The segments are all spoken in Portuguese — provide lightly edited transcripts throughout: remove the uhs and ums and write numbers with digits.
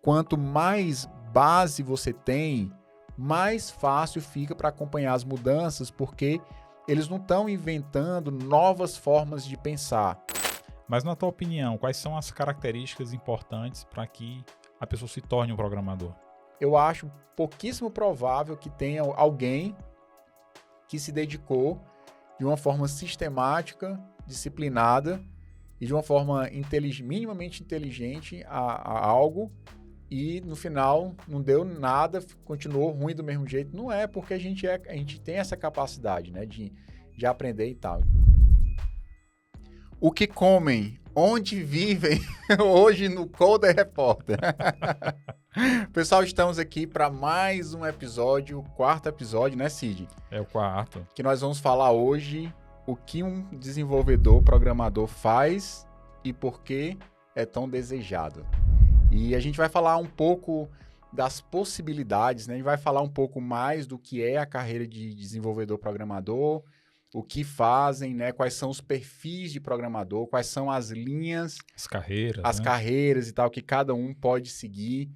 quanto mais base você tem, mais fácil fica para acompanhar as mudanças, porque eles não estão inventando novas formas de pensar. Mas na tua opinião, quais são as características importantes para que a pessoa se torne um programador? Eu acho pouquíssimo provável que tenha alguém que se dedicou de uma forma sistemática, disciplinada e de uma forma minimamente inteligente a algo e no final não deu nada, continuou ruim do mesmo jeito. Não é porque a gente tem essa capacidade, né, de aprender e tal. O que comem, onde vivem, hoje no Coder Repórter. Pessoal, estamos aqui para mais um episódio, o quarto episódio, né, Cid? É o quarto. Que nós vamos falar hoje o que um desenvolvedor, programador faz e por que é tão desejado. E a gente vai falar um pouco das possibilidades, né? A gente vai falar um pouco mais do que é a carreira de desenvolvedor programador, o que fazem, né? Quais são os perfis de programador, quais são as linhas, as carreiras e tal que cada um pode seguir.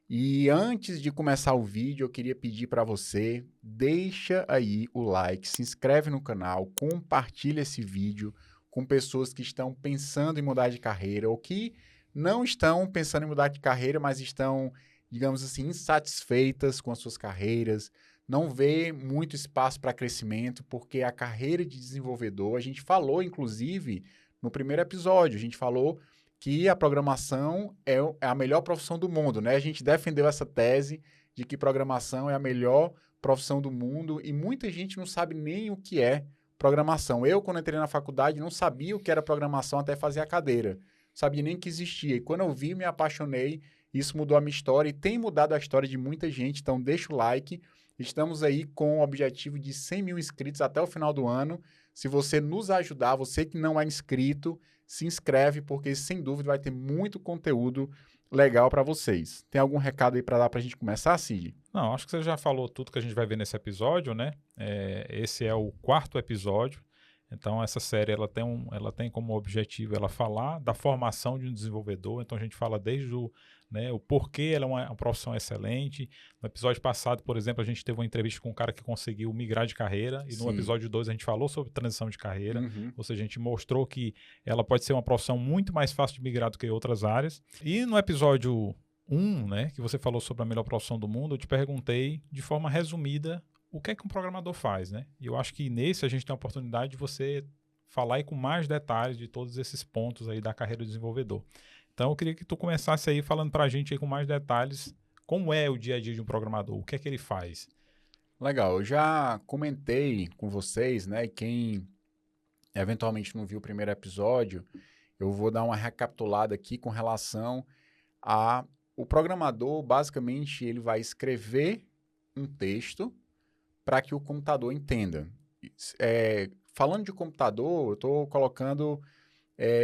E antes de começar o vídeo, eu queria pedir para você, deixa aí o like, se inscreve no canal, compartilha esse vídeo com pessoas que estão pensando em mudar de carreira ou que não estão pensando em mudar de carreira, mas estão, digamos assim, insatisfeitas com as suas carreiras, não vê muito espaço para crescimento, porque a carreira de desenvolvedor, a gente falou, inclusive, no primeiro episódio, a gente falou que a programação é a melhor profissão do mundo, né? A gente defendeu essa tese de que programação é a melhor profissão do mundo e muita gente não sabe nem o que é programação. Eu, quando entrei na faculdade, não sabia o que era programação até fazer a cadeira. Não sabia nem que existia. E quando eu vi, me apaixonei. Isso mudou a minha história e tem mudado a história de muita gente. Então, deixa o like. Estamos aí com o objetivo de 100 mil inscritos até o final do ano. Se você nos ajudar, você que não é inscrito, se inscreve, porque sem dúvida vai ter muito conteúdo legal para vocês. Tem algum recado aí para dar para a gente começar, Cid? Não, acho que você já falou tudo que a gente vai ver nesse episódio, né? Esse é o quarto episódio. Então, essa série ela tem como objetivo ela falar da formação de um desenvolvedor. Então, a gente fala desde o porquê ela é uma profissão excelente. No episódio passado, por exemplo, a gente teve uma entrevista com um cara que conseguiu migrar de carreira. E no episódio 2 a gente falou sobre transição de carreira. Ou seja, a gente mostrou que ela pode ser uma profissão muito mais fácil de migrar do que outras áreas. E no episódio 1, né, que você falou sobre a melhor profissão do mundo, eu te perguntei de forma resumida o que é que um programador faz, né? E eu acho que nesse a gente tem a oportunidade de você falar aí com mais detalhes de todos esses pontos aí da carreira do desenvolvedor. Então eu queria que tu começasse aí falando pra gente aí com mais detalhes como é o dia a dia de um programador, o que é que ele faz. Legal, eu já comentei com vocês, né, e quem eventualmente não viu o primeiro episódio, eu vou dar uma recapitulada aqui com relação a o programador, basicamente, ele vai escrever um texto para que o computador entenda. Falando de computador, eu estou colocando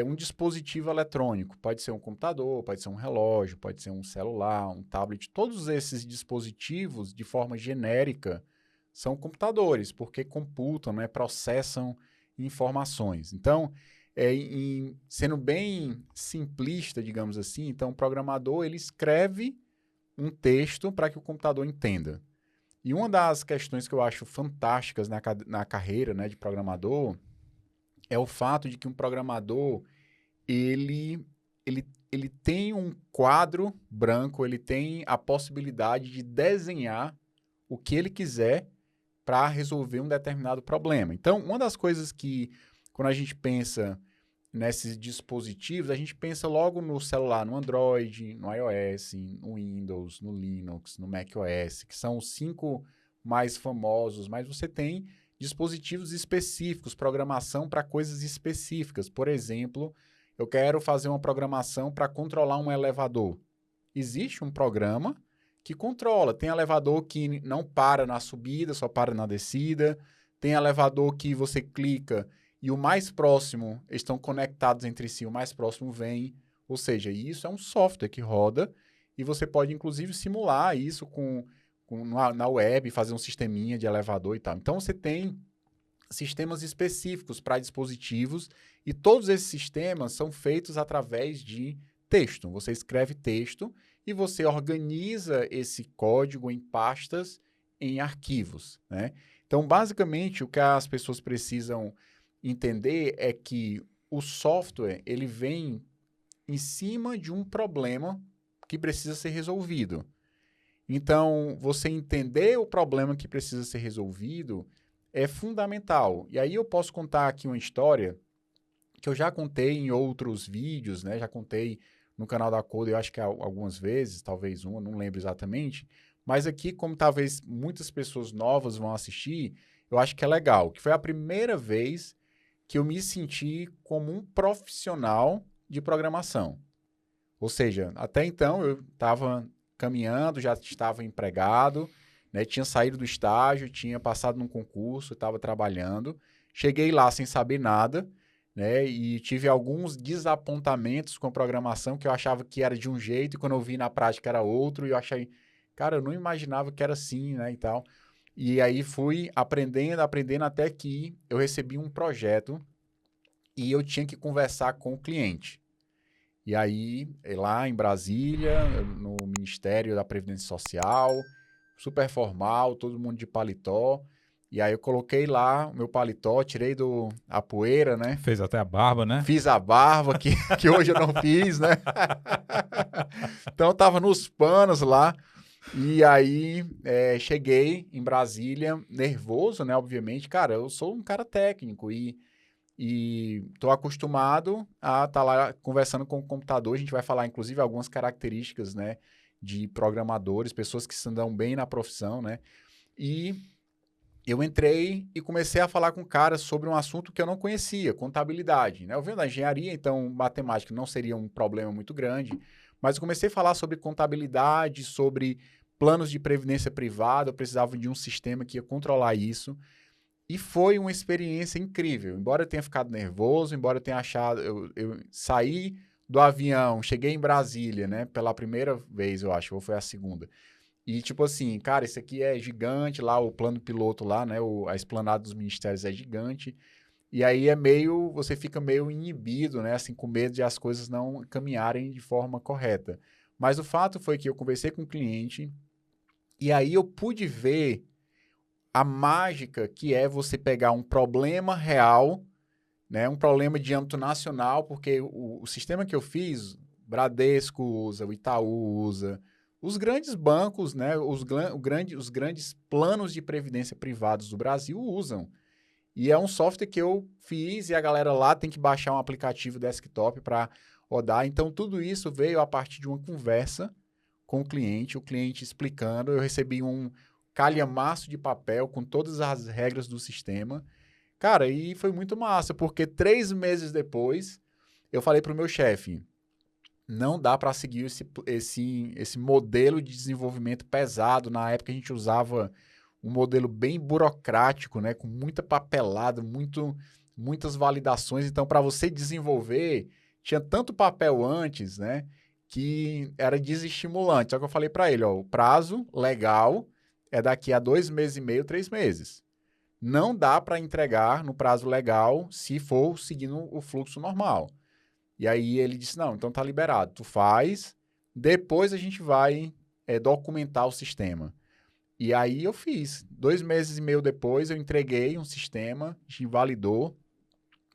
um dispositivo eletrônico. Pode ser um computador, pode ser um relógio, pode ser um celular, um tablet. Todos esses dispositivos, de forma genérica, são computadores, porque computam, né, processam informações. Então, sendo bem simplista, digamos assim, então o programador ele escreve um texto para que o computador entenda. E uma das questões que eu acho fantásticas na carreira, né, de programador é o fato de que um programador ele tem um quadro branco, ele tem a possibilidade de desenhar o que ele quiser para resolver um determinado problema. Então, uma das coisas que, quando a gente pensa nesses dispositivos, a gente pensa logo no celular, no Android, no iOS, no Windows, no Linux, no macOS, que são os 5 mais famosos, mas você tem dispositivos específicos, programação para coisas específicas. Por exemplo, eu quero fazer uma programação para controlar um elevador. Existe um programa que controla. Tem elevador que não para na subida, só para na descida. Tem elevador que você clica e o mais próximo estão conectados entre si, o mais próximo vem. Ou seja, isso é um software que roda e você pode, inclusive, simular isso na web, fazer um sisteminha de elevador e tal. Então, você tem sistemas específicos para dispositivos e todos esses sistemas são feitos através de texto. Você escreve texto e você organiza esse código em pastas, em arquivos, né? Então, basicamente, o que as pessoas precisam entender é que o software, ele vem em cima de um problema que precisa ser resolvido. Então, você entender o problema que precisa ser resolvido é fundamental. E aí eu posso contar aqui uma história que eu já contei em outros vídeos, né? Já contei no canal da Coder, eu acho que algumas vezes, talvez uma, não lembro exatamente. Mas aqui, como talvez muitas pessoas novas vão assistir, eu acho que é legal. Que foi a primeira vez que eu me senti como um profissional de programação. Ou seja, até então eu estava caminhando, já estava empregado, né? Tinha saído do estágio, tinha passado num concurso, estava trabalhando. Cheguei lá sem saber nada, né? E tive alguns desapontamentos com a programação que eu achava que era de um jeito e quando eu vi na prática era outro e eu achei, cara, eu não imaginava que era assim, né, e tal. E aí fui aprendendo até que eu recebi um projeto e eu tinha que conversar com o cliente. E aí, lá em Brasília, no Ministério da Previdência Social, super formal, todo mundo de paletó. E aí eu coloquei lá o meu paletó, tirei a poeira, né? Fez até a barba, né? Fiz a barba, que hoje eu não fiz, né? Então eu tava nos panos lá. E aí cheguei em Brasília, nervoso, né? Obviamente. Cara, eu sou um cara técnico e estou acostumado a estar lá conversando com o computador. A gente vai falar, inclusive, algumas características, né, de programadores, pessoas que se dão bem na profissão, né? E eu entrei e comecei a falar com o cara sobre um assunto que eu não conhecia, contabilidade, né? Eu venho da engenharia, então matemática não seria um problema muito grande, mas eu comecei a falar sobre contabilidade, sobre planos de previdência privada, eu precisava de um sistema que ia controlar isso. E foi uma experiência incrível. Embora eu tenha ficado nervoso, embora eu tenha achado... Eu saí do avião, cheguei em Brasília, né? Pela primeira vez, eu acho, ou foi a segunda. E tipo assim, cara, isso aqui é gigante, lá o plano piloto lá, né? A esplanada dos ministérios é gigante. E aí você fica meio inibido, né? Assim, com medo de as coisas não caminharem de forma correta. Mas o fato foi que eu conversei com o cliente e aí eu pude ver a mágica que é você pegar um problema real, né, um problema de âmbito nacional, porque o sistema que eu fiz, Bradesco usa, o Itaú usa, os grandes bancos, né, os grandes planos de previdência privados do Brasil usam. E é um software que eu fiz e a galera lá tem que baixar um aplicativo desktop para rodar. Então, tudo isso veio a partir de uma conversa com o cliente explicando. Eu recebi um calhamaço de papel com todas as regras do sistema. Cara, e foi muito massa, porque 3 meses depois, eu falei para o meu chefe, não dá para seguir esse modelo de desenvolvimento pesado. Na época a gente usava um modelo bem burocrático, né, com muita papelada, muitas validações. Então, para você desenvolver, tinha tanto papel antes, né, que era desestimulante. Só que eu falei para ele, ó, o prazo legal é daqui a 2 meses e meio, 3 meses. Não dá para entregar no prazo legal se for seguindo o fluxo normal. E aí ele disse, não, então tá liberado. Tu faz, depois a gente vai documentar o sistema. E aí eu fiz. 2 meses e meio depois eu entreguei um sistema, a gente validou,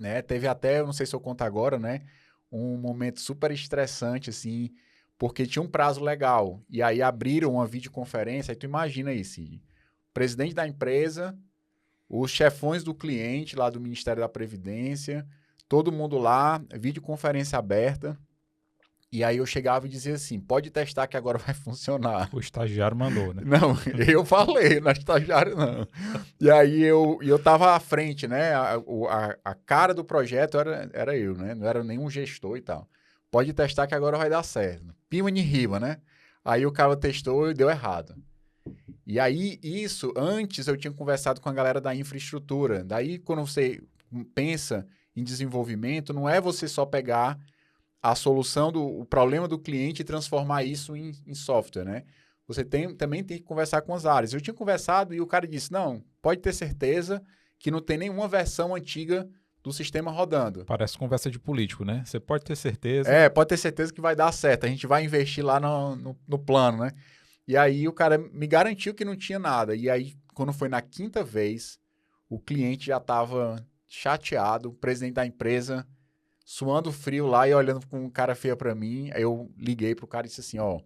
né? Teve até, eu não sei se eu conto agora, né? Um momento super estressante, assim, porque tinha um prazo legal. E aí abriram uma videoconferência, aí tu imagina isso, o presidente da empresa, os chefões do cliente lá do Ministério da Previdência, todo mundo lá, videoconferência aberta. E aí eu chegava e dizia assim, pode testar que agora vai funcionar. O estagiário mandou, né? Não, eu falei, não é estagiário não. E aí eu tava à frente, né? A cara do projeto era eu, né? Não era nenhum gestor e tal. Pode testar que agora vai dar certo. Pima de riba, né? Aí o cara testou e deu errado. E aí isso, antes eu tinha conversado com a galera da infraestrutura. Daí quando você pensa em desenvolvimento, não é você só pegar a solução o problema do cliente e transformar isso em software, né? Você também tem que conversar com as áreas. Eu tinha conversado e o cara disse, não, pode ter certeza que não tem nenhuma versão antiga do sistema rodando. Parece conversa de político, né? Você pode ter certeza. Pode ter certeza que vai dar certo. A gente vai investir lá no plano, né? E aí o cara me garantiu que não tinha nada. E aí, quando foi na quinta vez, o cliente já estava chateado, o presidente da empresa suando frio lá e olhando com um cara feia para mim. Aí eu liguei pro cara e disse assim, ó,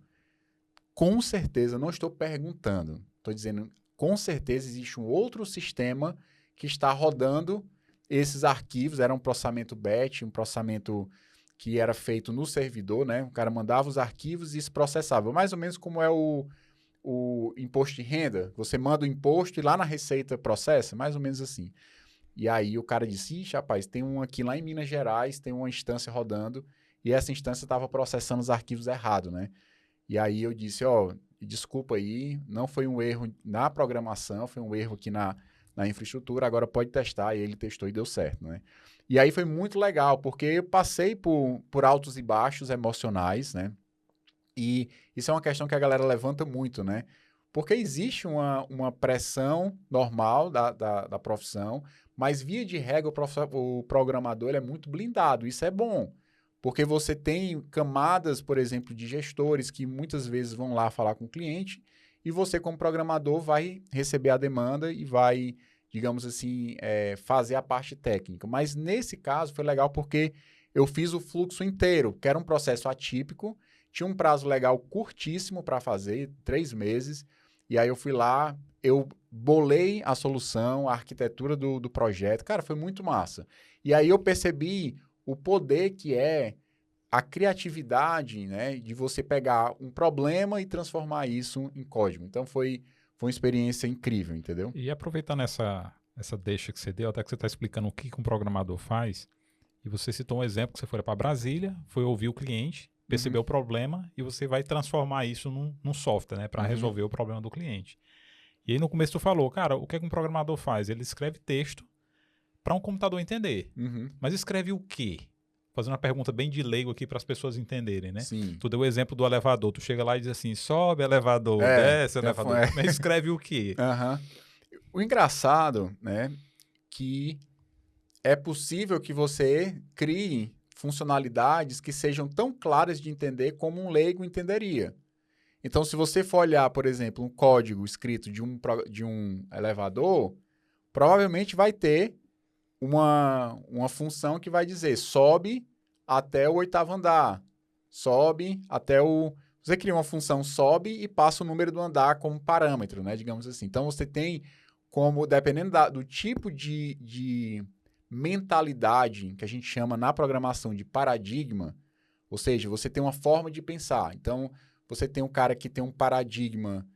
com certeza, não estou perguntando, estou dizendo, com certeza existe um outro sistema que está rodando esses arquivos. Era um processamento batch, um processamento que era feito no servidor, né? O cara mandava os arquivos e se processava. Mais ou menos como é o imposto de renda. Você manda o imposto e lá na Receita processa, mais ou menos assim. E aí o cara disse, ixi, rapaz, tem um aqui lá em Minas Gerais, tem uma instância rodando, e essa instância estava processando os arquivos errados, né? E aí eu disse, ó, desculpa aí, não foi um erro na programação, foi um erro aqui na infraestrutura, agora pode testar. E ele testou e deu certo, né? E aí foi muito legal, porque eu passei por altos e baixos emocionais, né? E isso é uma questão que a galera levanta muito, né? Porque existe uma pressão normal da profissão, mas via de regra o programador ele é muito blindado. Isso é bom, porque você tem camadas, por exemplo, de gestores que muitas vezes vão lá falar com o cliente e você, como programador, vai receber a demanda e vai, digamos assim, fazer a parte técnica. Mas nesse caso foi legal porque eu fiz o fluxo inteiro, que era um processo atípico, tinha um prazo legal curtíssimo para fazer, 3 meses, e aí eu fui lá, eu bolei a solução, a arquitetura do projeto. Cara, foi muito massa. E aí eu percebi o poder que é a criatividade, né, de você pegar um problema e transformar isso em código. Então foi uma experiência incrível, entendeu? E aproveitando essa deixa que você deu, até que você está explicando o que um programador faz, e você citou um exemplo que você foi para Brasília, foi ouvir o cliente, percebeu o problema e você vai transformar isso num software, né, para resolver o problema do cliente. E aí no começo tu falou, cara, o que um programador faz? Ele escreve texto para um computador entender. Mas escreve o quê? Fazendo uma pergunta bem de leigo aqui para as pessoas entenderem, né? Sim. Tu deu o exemplo do elevador. Tu chega lá e diz assim, sobe elevador, desce elevador. Mas escreve o quê? O engraçado, né, que é possível que você crie funcionalidades que sejam tão claras de entender como um leigo entenderia. Então, se você for olhar, por exemplo, um código escrito de um elevador, provavelmente vai ter uma função que vai dizer sobe até o 8º andar, sobe até o... Você cria uma função sobe e passa o número do andar como parâmetro, né, digamos assim. Então, você tem como, dependendo do tipo de mentalidade que a gente chama na programação de paradigma, ou seja, você tem uma forma de pensar. Então, você tem um cara que tem um paradigma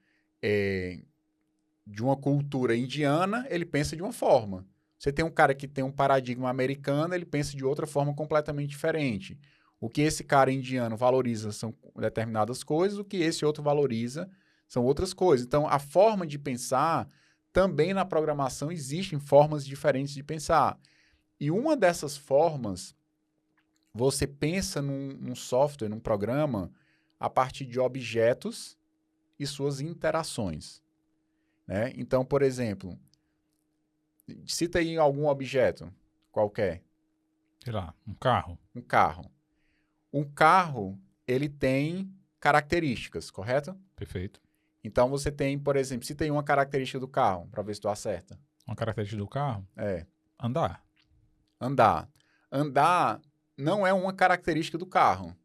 de uma cultura indiana, ele pensa de uma forma. Você tem um cara que tem um paradigma americano, ele pensa de outra forma completamente diferente. O que esse cara indiano valoriza são determinadas coisas, o que esse outro valoriza são outras coisas. Então, a forma de pensar, também na programação existem formas diferentes de pensar. E uma dessas formas, você pensa num software, num programa, a partir de objetos e suas interações, né? Então, por exemplo, cita aí algum objeto qualquer. Sei lá, um carro. Um carro. Um carro, ele tem características, correto? Perfeito. Então, você tem, por exemplo, cita aí uma característica do carro, para ver se tu acerta. Uma característica do carro? É. Andar. Andar. Andar não é uma característica do carro.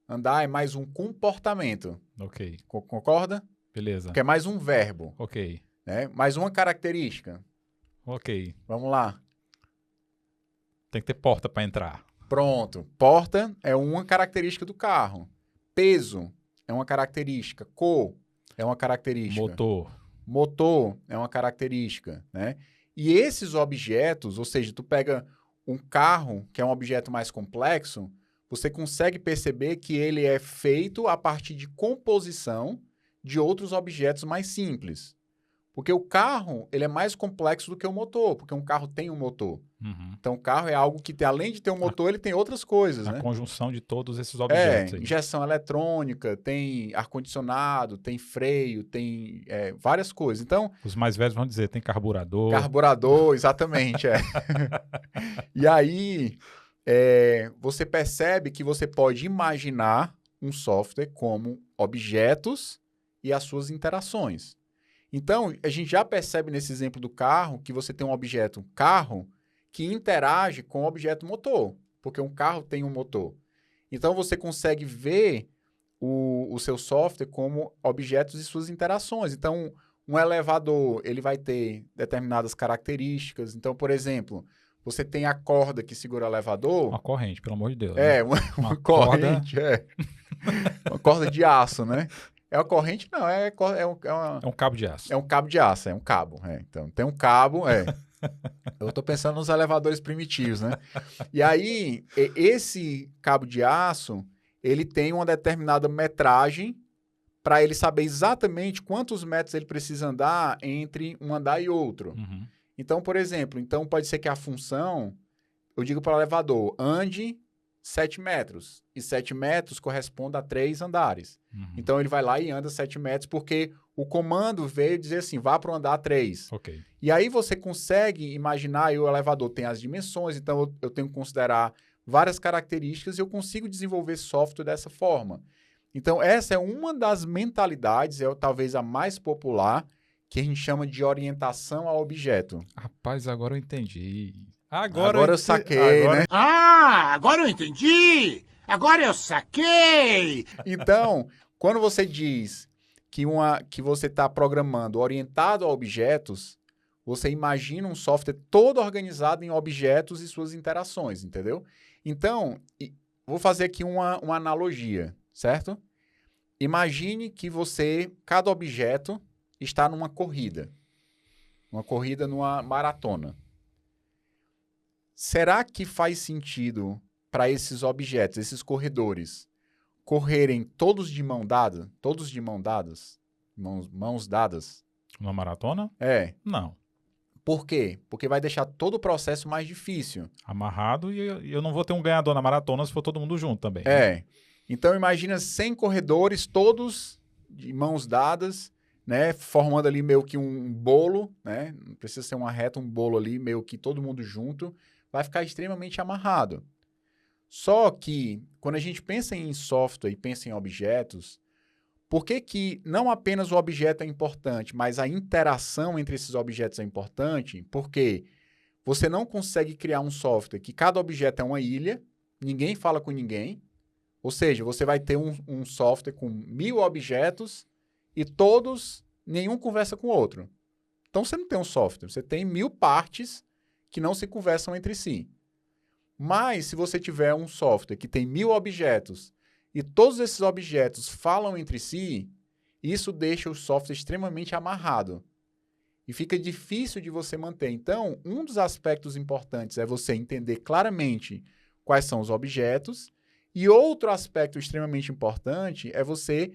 Andar é mais um comportamento. Ok. Concorda? Beleza. Porque é mais um verbo. Ok. Né? Mais uma característica. Ok. Vamos lá. Tem que ter porta para entrar. Pronto. Porta é uma característica do carro. Peso é uma característica. Cor é uma característica. Motor é uma característica, né? E esses objetos, ou seja, tu pega um carro, que é um objeto mais complexo, você consegue perceber que ele é feito a partir de composição de outros objetos mais simples. Porque o carro, ele é mais complexo do que o motor, porque um carro tem um motor. Uhum. Então, o carro é algo que, além de ter um motor, ele tem outras coisas, A né? conjunção de todos esses objetos aí. Injeção eletrônica, tem ar-condicionado, tem freio, tem várias coisas. Então, Os mais velhos vão dizer, tem carburador. carburador, exatamente, E aí, você percebe que você pode imaginar um software como objetos e as suas interações. Então, a gente já percebe nesse exemplo do carro que você tem um objeto carro que interage com o objeto motor, porque um carro tem um motor. Então, você consegue ver o seu software como objetos e suas interações. Então, um elevador, ele vai ter determinadas características. Então, por exemplo, você tem a corda que segura o elevador. Uma corrente, pelo amor de Deus. Né? Uma corrente, uma corda de aço, né? É uma corrente? Não, é um cabo de aço. É um cabo de aço, é um cabo. Então, tem um cabo, Eu estou pensando nos elevadores primitivos, né? E aí, esse cabo de aço, ele tem uma determinada metragem para ele saber exatamente quantos metros ele precisa andar entre um andar e outro. Uhum. Então, por exemplo, pode ser que a função, eu digo para o elevador, ande 7 metros. E 7 metros corresponde a 3 andares. Uhum. Então, ele vai lá e anda 7 metros, porque o comando veio dizer assim, vá para o andar 3. Okay. E aí você consegue imaginar, o elevador tem as dimensões, então eu tenho que considerar várias características e eu consigo desenvolver software dessa forma. Então, essa é uma das mentalidades, talvez a mais popular, que a gente chama de orientação a objeto. Rapaz, agora eu entendi. Agora eu saquei, né? Agora eu entendi! Agora eu saquei! Então, quando você diz que você está programando orientado a objetos, você imagina um software todo organizado em objetos e suas interações, entendeu? Então, vou fazer aqui uma analogia, certo? Imagine que cada objeto está numa corrida numa maratona. Será que faz sentido para esses objetos, esses corredores, correrem todos de mãos dadas? Uma maratona? Não. Por quê? Porque vai deixar todo o processo mais difícil. Amarrado e eu não vou ter um ganhador na maratona se for todo mundo junto também. Né? Então, imagina 100 corredores, todos de mãos dadas, né? Formando ali meio que um bolo, né? Não precisa ser uma reta, um bolo ali, meio que todo mundo junto. Vai ficar extremamente amarrado. Só que, quando a gente pensa em software e pensa em objetos, por que não apenas o objeto é importante, mas a interação entre esses objetos é importante? Porque você não consegue criar um software que cada objeto é uma ilha, ninguém fala com ninguém, ou seja, você vai ter um software com 1000 objetos e nenhum conversa com o outro. Então, você não tem um software, você tem 1000 partes que não se conversam entre si. Mas, se você tiver um software que tem 1000 objetos e todos esses objetos falam entre si, isso deixa o software extremamente amarrado. E fica difícil de você manter. Então, um dos aspectos importantes é você entender claramente quais são os objetos. E outro aspecto extremamente importante é você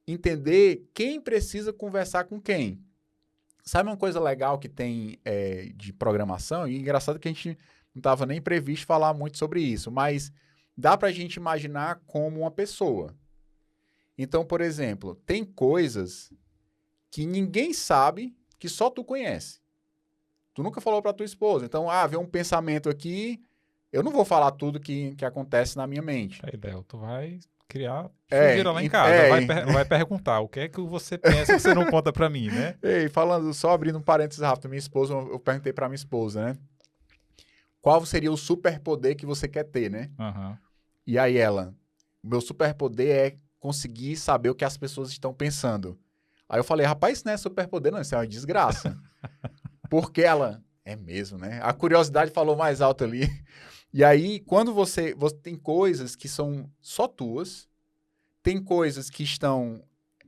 entender quem precisa conversar com quem. Sabe uma coisa legal que tem de programação? E engraçado que a gente não estava nem previsto falar muito sobre isso, mas dá para a gente imaginar como uma pessoa. Então, por exemplo, tem coisas que ninguém sabe que só tu conhece. Tu nunca falou para tua esposa. Então, vê um pensamento aqui, eu não vou falar tudo que acontece na minha mente. Aí, Del, tu vai criar sujeira lá em casa, vai perguntar o que é que você pensa que você não conta para mim, né? Ei, só abrindo um parênteses rápido, minha esposa, eu perguntei para minha esposa, né? Qual seria o superpoder que você quer ter, né? Uhum. E aí meu superpoder é conseguir saber o que as pessoas estão pensando. Aí eu falei, rapaz, isso não é superpoder, não, isso é uma desgraça. Porque é mesmo, né? A curiosidade falou mais alto ali. E aí, quando você tem coisas que são só tuas, tem coisas que estão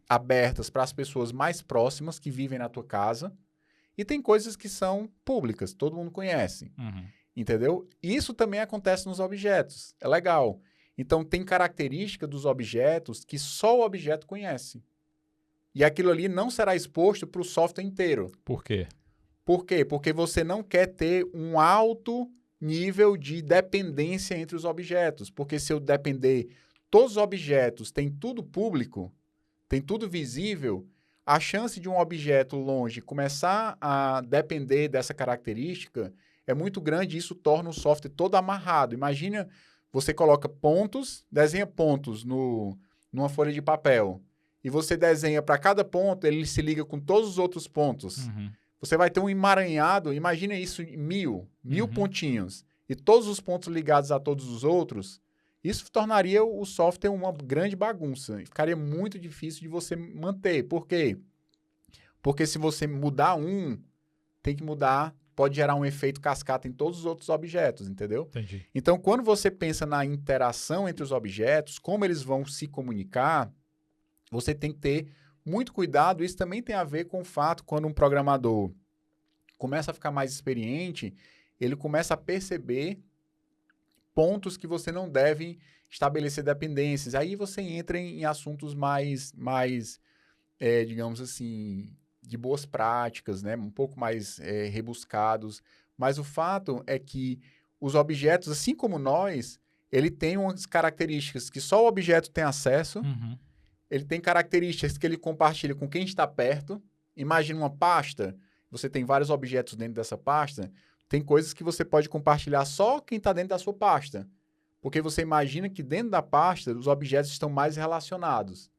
abertas para as pessoas mais próximas que vivem na tua casa, e tem coisas que são públicas, todo mundo conhece. Uhum. Entendeu? Isso também acontece nos objetos. É legal. Então, tem característica dos objetos que só o objeto conhece. e aquilo ali não será exposto para o software inteiro. Por quê? Por quê? Porque você não quer ter um alto nível de dependência entre os objetos. Porque se eu depender, todos os objetos têm tudo público, tem tudo visível, a chance de um objeto longe começar a depender dessa característica é muito grande e isso torna o software todo amarrado. Imagina, você coloca pontos, desenha pontos numa folha de papel e você desenha para cada ponto, ele se liga com todos os outros pontos. Você vai ter um emaranhado, imagina isso em mil pontinhos, e todos os pontos ligados a todos os outros, isso tornaria o software uma grande bagunça. Ficaria muito difícil de você manter. Por quê? Porque se você mudar tem que mudar, pode gerar um efeito cascata em todos os outros objetos, entendeu? Entendi. Então, quando você pensa na interação entre os objetos, como eles vão se comunicar, você tem que ter muito cuidado. Isso também tem a ver com o fato, quando um programador começa a ficar mais experiente, ele começa a perceber pontos que você não deve estabelecer dependências. Aí você entra em assuntos mais digamos assim, de boas práticas, né? Um pouco mais rebuscados. Mas o fato é que os objetos, assim como nós, ele tem umas características que só o objeto tem acesso. Ele tem características que ele compartilha com quem está perto. Imagina uma pasta, você tem vários objetos dentro dessa pasta, tem coisas que você pode compartilhar só quem está dentro da sua pasta. Porque você imagina que dentro da pasta os objetos estão mais relacionados.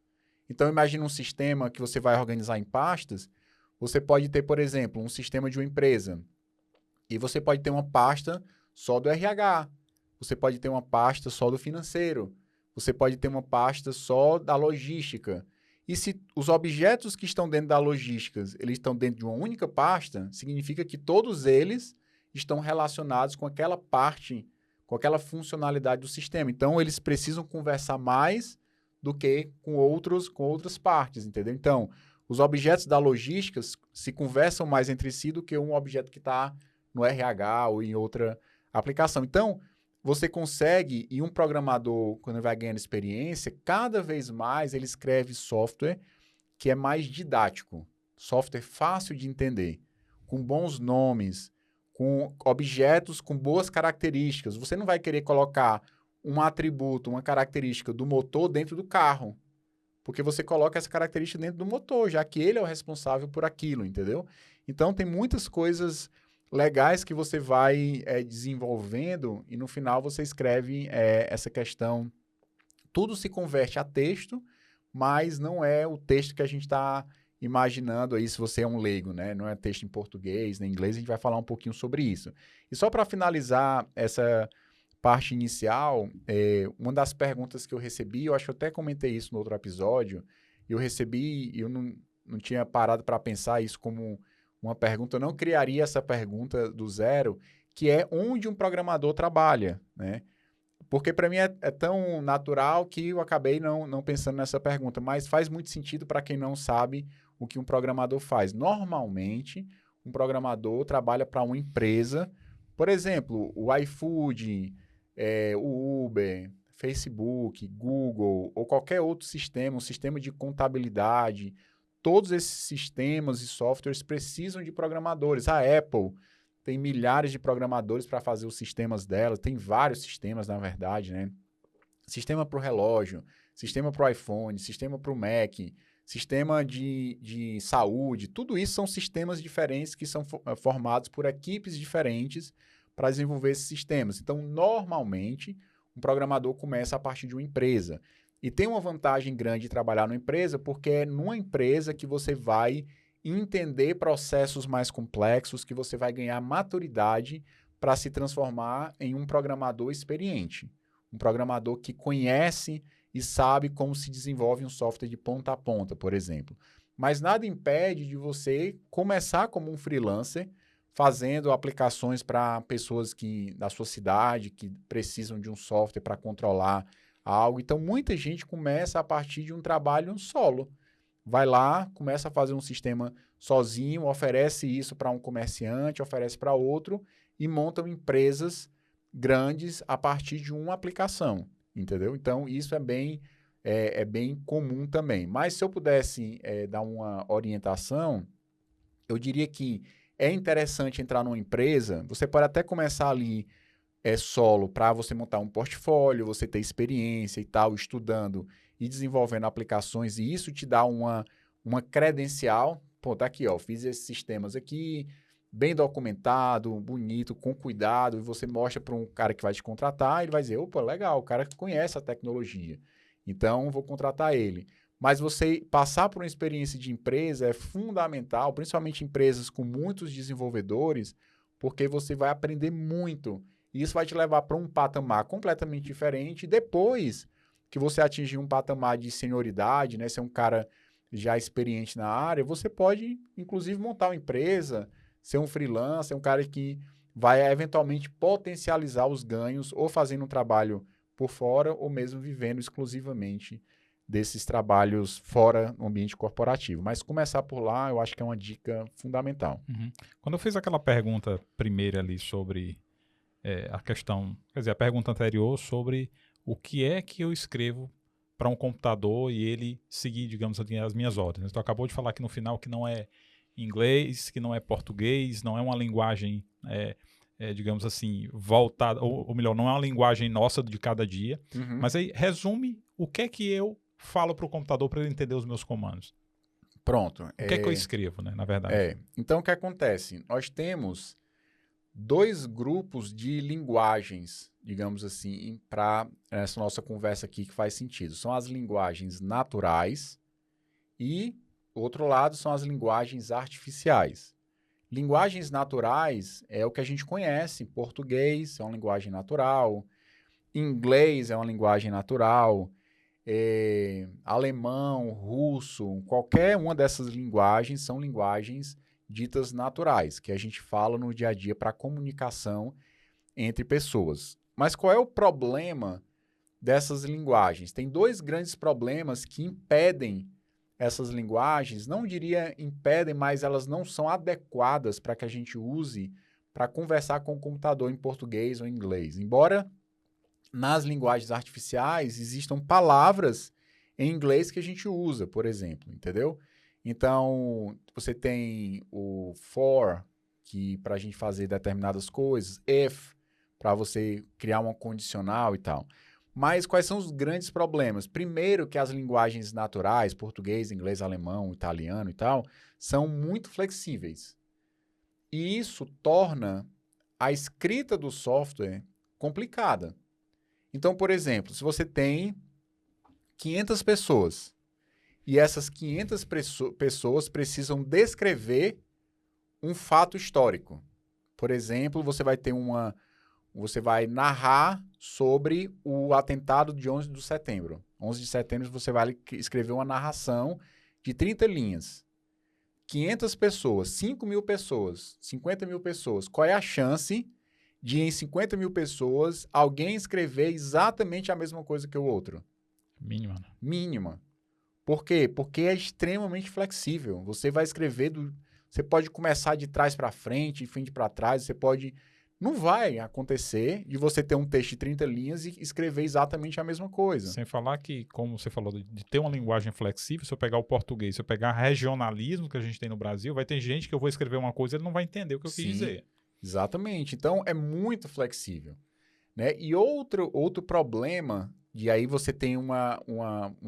Então, imagina um sistema que você vai organizar em pastas. Você pode ter, por exemplo, um sistema de uma empresa. E você pode ter uma pasta só do RH. Você pode ter uma pasta só do financeiro. Você pode ter uma pasta só da logística. E se os objetos que estão dentro da logística, eles estão dentro de uma única pasta, significa que todos eles estão relacionados com aquela parte, com aquela funcionalidade do sistema. Então, eles precisam conversar mais do que com outras partes, entendeu? Então, os objetos da logística se conversam mais entre si do que um objeto que está no RH ou em outra aplicação. Então, você consegue, e um programador, quando vai ganhando experiência, cada vez mais ele escreve software que é mais didático, software fácil de entender, com bons nomes, com objetos com boas características. Você não vai querer colocar um atributo, uma característica do motor dentro do carro, porque você coloca essa característica dentro do motor, já que ele é o responsável por aquilo, entendeu? Então, tem muitas coisas legais que você vai desenvolvendo e no final você escreve essa questão. Tudo se converte a texto, mas não é o texto que a gente está imaginando aí se você é um leigo, né? Não é texto em português, nem em inglês, a gente vai falar um pouquinho sobre isso. E só para finalizar essa parte inicial, uma das perguntas que eu recebi, eu acho que eu até comentei isso no outro episódio, eu não tinha parado para pensar isso como uma pergunta, eu não criaria essa pergunta do zero, que é onde um programador trabalha, né? Porque para mim é tão natural que eu acabei não pensando nessa pergunta, mas faz muito sentido para quem não sabe o que um programador faz. Normalmente, um programador trabalha para uma empresa, por exemplo, o iFood, o Uber, Facebook, Google ou qualquer outro sistema, um sistema de contabilidade. Todos esses sistemas e softwares precisam de programadores. A Apple tem milhares de programadores para fazer os sistemas dela. Tem vários sistemas, na verdade, né? Sistema para o relógio, sistema para o iPhone, sistema para o Mac, sistema de saúde. Tudo isso são sistemas diferentes que são formados por equipes diferentes para desenvolver esses sistemas. Então, normalmente, um programador começa a partir de uma empresa. E tem uma vantagem grande de trabalhar numa empresa, porque é numa empresa que você vai entender processos mais complexos, que você vai ganhar maturidade para se transformar em um programador experiente. Um programador que conhece e sabe como se desenvolve um software de ponta a ponta, por exemplo. Mas nada impede de você começar como um freelancer, fazendo aplicações para pessoas da sua cidade que precisam de um software para controlar algo. Então, muita gente começa a partir de um trabalho solo. Vai lá, começa a fazer um sistema sozinho, oferece isso para um comerciante, oferece para outro e montam empresas grandes a partir de uma aplicação, entendeu? Então, isso é bem é bem comum também. Mas se eu pudesse dar uma orientação, eu diria que é interessante entrar numa empresa, você pode até começar ali solo para você montar um portfólio, você ter experiência e tal, estudando e desenvolvendo aplicações, e isso te dá uma credencial. Pô, tá aqui, ó, fiz esses sistemas aqui, bem documentado, bonito, com cuidado, e você mostra para um cara que vai te contratar, ele vai dizer, opa, legal, o cara conhece a tecnologia, então vou contratar ele. Mas você passar por uma experiência de empresa é fundamental, principalmente empresas com muitos desenvolvedores, porque você vai aprender muito. E isso vai te levar para um patamar completamente diferente. E depois que você atingir um patamar de senioridade, né, ser um cara já experiente na área, você pode, inclusive, montar uma empresa, ser um freelancer, um cara que vai eventualmente potencializar os ganhos ou fazendo um trabalho por fora ou mesmo vivendo exclusivamente desses trabalhos fora do ambiente corporativo. Mas começar por lá, eu acho que é uma dica fundamental. Uhum. Quando eu fiz aquela pergunta primeira ali sobre a questão, quer dizer, a pergunta anterior sobre o que é que eu escrevo para um computador e ele seguir, digamos assim, as minhas ordens. Então, acabou de falar aqui no final que não é inglês, que não é português, não é uma linguagem, digamos assim, voltada, ou melhor, não é uma linguagem nossa de cada dia, mas aí resume o que é que eu falo para o computador para ele entender os meus comandos. Pronto. O que é que eu escrevo, né, na verdade? Então, o que acontece? Nós temos 2 grupos de linguagens, digamos assim, para essa nossa conversa aqui que faz sentido. São as linguagens naturais e, outro lado, são as linguagens artificiais. Linguagens naturais é o que a gente conhece. Português é uma linguagem natural, inglês é uma linguagem natural, alemão, russo, qualquer uma dessas linguagens são linguagens ditas naturais, que a gente fala no dia a dia para comunicação entre pessoas. Mas qual é o problema dessas linguagens? Tem 2 grandes problemas que impedem essas linguagens, não diria impedem, mas elas não são adequadas para que a gente use para conversar com o computador em português ou em inglês. Embora nas linguagens artificiais existam palavras em inglês que a gente usa, por exemplo, entendeu? Então, você tem o for, que para a gente fazer determinadas coisas, if, para você criar uma condicional e tal. Mas quais são os grandes problemas? Primeiro, que as linguagens naturais, português, inglês, alemão, italiano e tal, são muito flexíveis. E isso torna a escrita do software complicada. Então, por exemplo, se você tem 500 pessoas e essas 500 pessoas precisam descrever um fato histórico. Por exemplo, você vai narrar sobre o atentado de 11 de setembro. 11 de setembro você vai escrever uma narração de 30 linhas. 500 pessoas, 5 mil pessoas, 50 mil pessoas. Qual é a chance de, em 50 mil pessoas, alguém escrever exatamente a mesma coisa que o outro? Mínima. Né? Mínima. Por quê? Porque é extremamente flexível. Você vai escrever, você pode começar de trás para frente, de frente para trás, você pode... Não vai acontecer de você ter um texto de 30 linhas e escrever exatamente a mesma coisa. Sem falar que, como você falou, de ter uma linguagem flexível, se eu pegar o português, se eu pegar regionalismo que a gente tem no Brasil, vai ter gente que eu vou escrever uma coisa e ele não vai entender o que eu quis dizer. Exatamente. Então, é muito flexível. Né? E outro problema, e aí você tem uma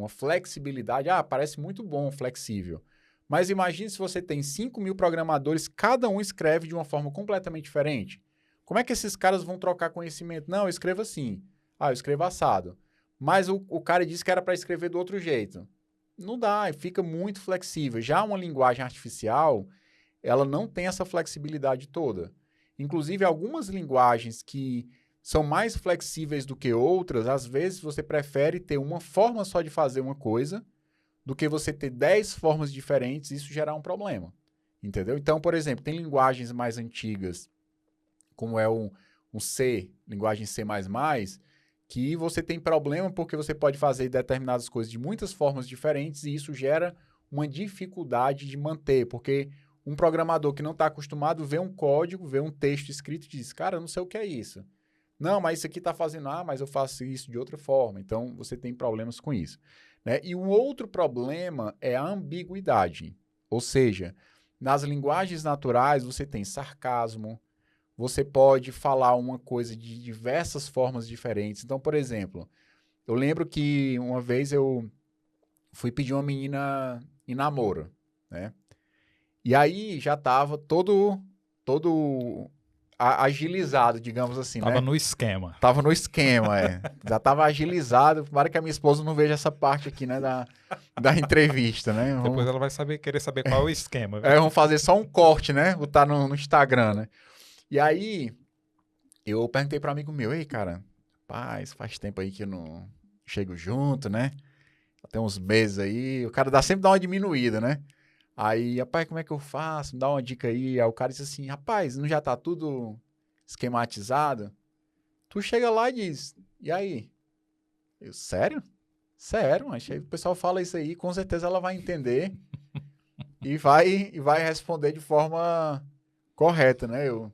flexibilidade, parece muito bom, flexível. Mas imagine se você tem 5 mil programadores, cada um escreve de uma forma completamente diferente. Como é que esses caras vão trocar conhecimento? Não, eu escrevo assim. Eu escrevo assado. Mas o cara disse que era para escrever do outro jeito. Não dá, fica muito flexível. Já uma linguagem artificial, ela não tem essa flexibilidade toda. Inclusive, algumas linguagens que são mais flexíveis do que outras, às vezes você prefere ter uma forma só de fazer uma coisa do que você ter 10 formas diferentes e isso gerar um problema. Entendeu? Então, por exemplo, tem linguagens mais antigas, como é um C, linguagem C++, que você tem problema porque você pode fazer determinadas coisas de muitas formas diferentes e isso gera uma dificuldade de manter, porque um programador que não está acostumado vê um código, vê um texto escrito e diz, cara, eu não sei o que é isso. Não, mas isso aqui está fazendo, mas eu faço isso de outra forma. Então, você tem problemas com isso. Né? E um outro problema é a ambiguidade. Ou seja, nas linguagens naturais, você tem sarcasmo, você pode falar uma coisa de diversas formas diferentes. Então, por exemplo, eu lembro que uma vez eu fui pedir uma menina em namoro, né? E aí já estava todo agilizado, digamos assim, Tava né? no esquema. Tava no esquema, Já tava agilizado. Tomara que a minha esposa não veja essa parte aqui, né, da entrevista, né? Depois ela vai querer saber qual é o esquema. Vamos fazer só um corte, né? Botar no Instagram, né? E aí, eu perguntei para um amigo meu, ei, cara, rapaz, faz tempo aí que eu não chego junto, né? Tem uns meses aí, o cara sempre dá uma diminuída, né? Aí, rapaz, como é que eu faço? Me dá uma dica aí. Aí o cara disse assim, rapaz, não já tá tudo esquematizado? Tu chega lá e diz, e aí? Eu, sério? Sério, mas aí o pessoal fala isso aí, com certeza ela vai entender e vai responder de forma correta, né? Eu,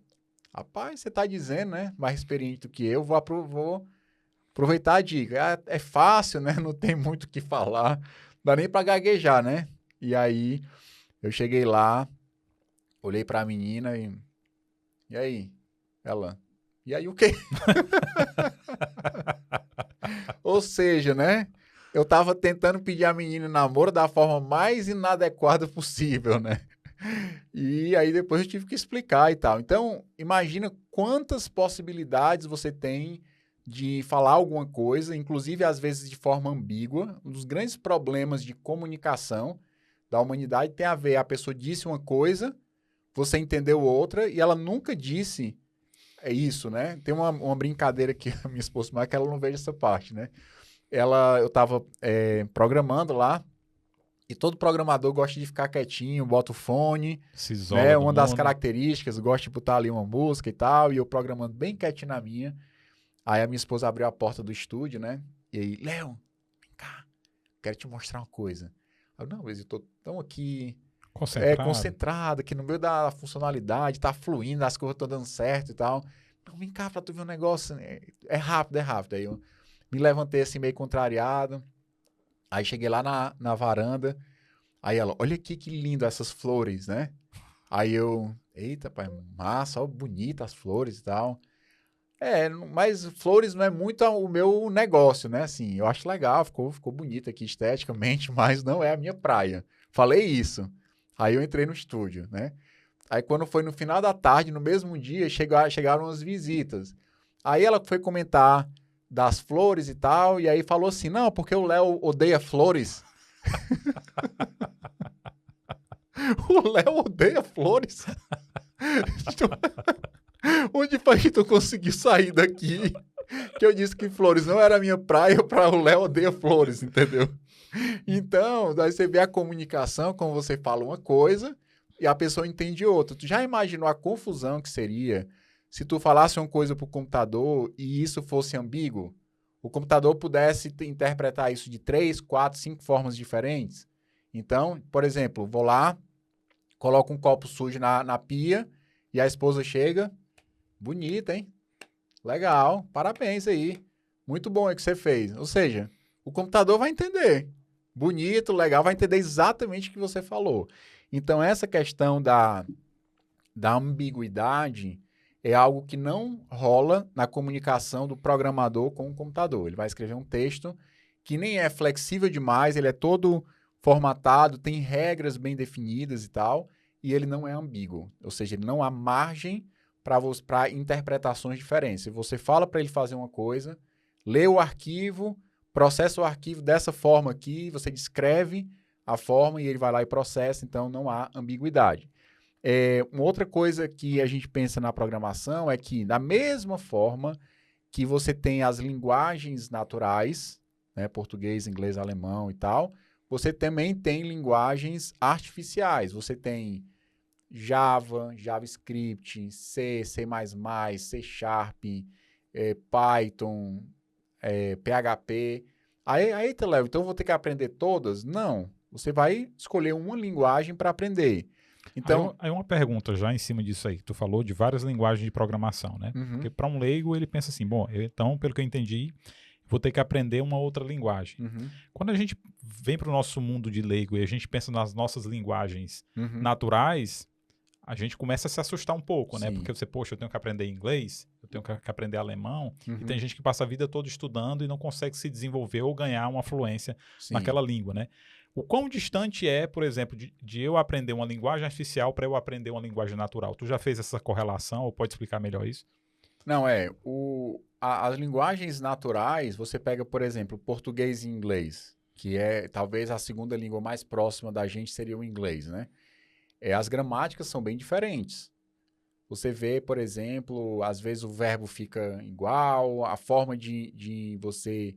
rapaz, você tá dizendo, né? Mais experiente do que eu, vou aproveitar a dica. É fácil, né? Não tem muito o que falar, não dá nem pra gaguejar, né? E aí, eu cheguei lá, olhei pra menina e aí? Ela, e aí o quê? Ou seja, né? Eu tava tentando pedir a menina em namoro da forma mais inadequada possível, né? E aí depois eu tive que explicar e tal. Então, imagina quantas possibilidades você tem de falar alguma coisa, inclusive às vezes de forma ambígua. Um dos grandes problemas de comunicação da humanidade tem a ver, a pessoa disse uma coisa, você entendeu outra e ela nunca disse isso, né? Tem uma brincadeira que a minha esposa, mas que ela não veja essa parte, né? Eu estava programando lá, e todo programador gosta de ficar quietinho, bota o fone, Se isola né? do Uma das mundo. características, gosta de botar ali uma música e tal, e eu programando bem quietinho na minha. Aí a minha esposa abriu a porta do estúdio, né? E aí, Léo, vem cá, quero te mostrar uma coisa. Eu, não, mas eu tô tão aqui concentrado, aqui no meio da funcionalidade, tá fluindo, as coisas estão dando certo e tal. Não, vem cá pra tu ver um negócio, é rápido, é rápido. Aí eu me levantei assim meio contrariado, aí cheguei lá na varanda, aí ela, olha aqui que lindo essas flores, né? Aí eu, eita, pai, massa, ó, bonita as flores e tal. Mas flores não é muito o meu negócio, né? Assim, eu acho legal, ficou bonito aqui esteticamente, mas não é a minha praia. Falei isso. Aí eu entrei no estúdio, né? Aí quando foi no final da tarde, no mesmo dia, chegaram as visitas. Aí ela foi comentar das flores e tal, e aí falou assim, não, porque o Léo odeia flores. O Léo odeia flores? Onde foi que tu conseguiu sair daqui? Que eu disse que flores não era a minha praia, para o Léo odeia flores, entendeu? Então, daí você vê a comunicação, como você fala uma coisa e a pessoa entende outra. Tu já imaginou a confusão que seria se tu falasse uma coisa pro computador e isso fosse ambíguo? O computador pudesse interpretar isso de 3, 4, 5 formas diferentes? Então, por exemplo, vou lá, coloco um copo sujo na pia e a esposa chega, bonita, hein? Legal, parabéns aí. Muito bom é que você fez. Ou seja, o computador vai entender. Bonito, legal, vai entender exatamente o que você falou. Então, essa questão da ambiguidade é algo que não rola na comunicação do programador com o computador. Ele vai escrever um texto que nem é flexível demais, ele é todo formatado, tem regras bem definidas e tal, e ele não é ambíguo. Ou seja, ele não há margem para interpretações diferentes. Se você fala para ele fazer uma coisa, lê o arquivo, processa o arquivo dessa forma aqui, você descreve a forma e ele vai lá e processa, então não há ambiguidade. Uma outra coisa que a gente pensa na programação é que, da mesma forma que você tem as linguagens naturais, né, português, inglês, alemão e tal, você também tem linguagens artificiais. Você tem Java, JavaScript, C, C++, C Sharp, Python, PHP. Aí, Léo, então eu vou ter que aprender todas? Não. Você vai escolher uma linguagem para aprender. Então, Aí uma pergunta já em cima disso aí. Tu falou de várias linguagens de programação, né? Porque para um leigo ele pensa assim, bom, então, pelo que eu entendi, vou ter que aprender uma outra linguagem. Quando a gente vem para o nosso mundo de leigo e a gente pensa nas nossas linguagens naturais, a gente começa a se assustar um pouco, né? Sim. Porque você, poxa, eu tenho que aprender inglês, eu tenho que aprender alemão, e tem gente que passa a vida toda estudando e não consegue se desenvolver ou ganhar uma fluência Sim. naquela língua, né? O quão distante é, por exemplo, de eu aprender uma linguagem artificial para eu aprender uma linguagem natural? Tu já fez essa correlação ou pode explicar melhor isso? Não, as linguagens naturais, você pega, por exemplo, português e inglês, que é talvez a segunda língua mais próxima da gente seria o inglês, né? As gramáticas são bem diferentes. Você vê, por exemplo, às vezes o verbo fica igual, a forma de você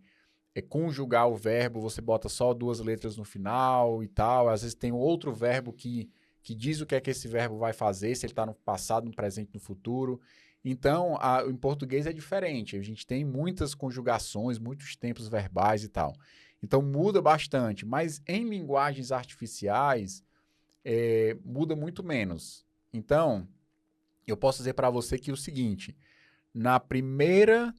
conjugar o verbo, você bota só 2 letras no final e tal. Às vezes tem outro verbo que diz o que é que esse verbo vai fazer, se ele está no passado, no presente, no futuro. Então, em português é diferente. A gente tem muitas conjugações, muitos tempos verbais e tal. Então, muda bastante. Mas em linguagens artificiais, muda muito menos. Então, eu posso dizer para você que é o seguinte, na primeira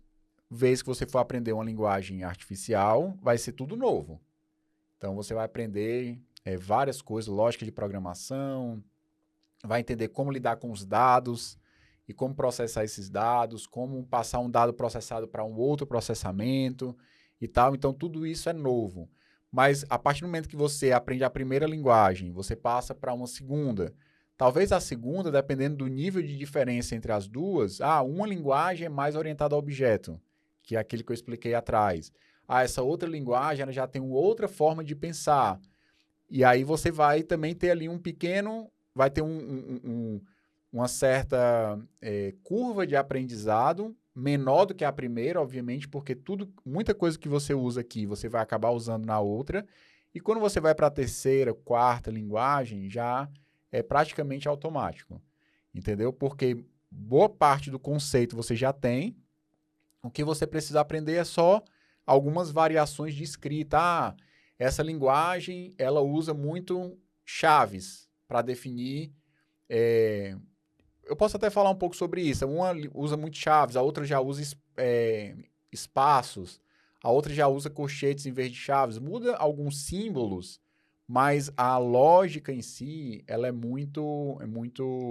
vez que você for aprender uma linguagem artificial, vai ser tudo novo. Então, você vai aprender várias coisas, lógica de programação, vai entender como lidar com os dados e como processar esses dados, como passar um dado processado para um outro processamento e tal. Então, tudo isso é novo. Mas, a partir do momento que você aprende a primeira linguagem, você passa para uma segunda. Talvez a segunda, dependendo do nível de diferença entre as duas, uma linguagem é mais orientada a objeto, que é aquele que eu expliquei atrás. Essa outra linguagem ela já tem uma outra forma de pensar. E aí você vai também ter ali vai ter uma certa curva de aprendizado, menor do que a primeira, obviamente, porque muita coisa que você usa aqui, você vai acabar usando na outra. E quando você vai para a terceira, quarta linguagem, já é praticamente automático, entendeu? Porque boa parte do conceito você já tem, o que você precisa aprender é só algumas variações de escrita. Essa linguagem, ela usa muito chaves para definir... Eu posso até falar um pouco sobre isso. Uma usa muito chaves, a outra já usa espaços, a outra já usa colchetes em vez de chaves. Muda alguns símbolos, mas a lógica em si, ela é muito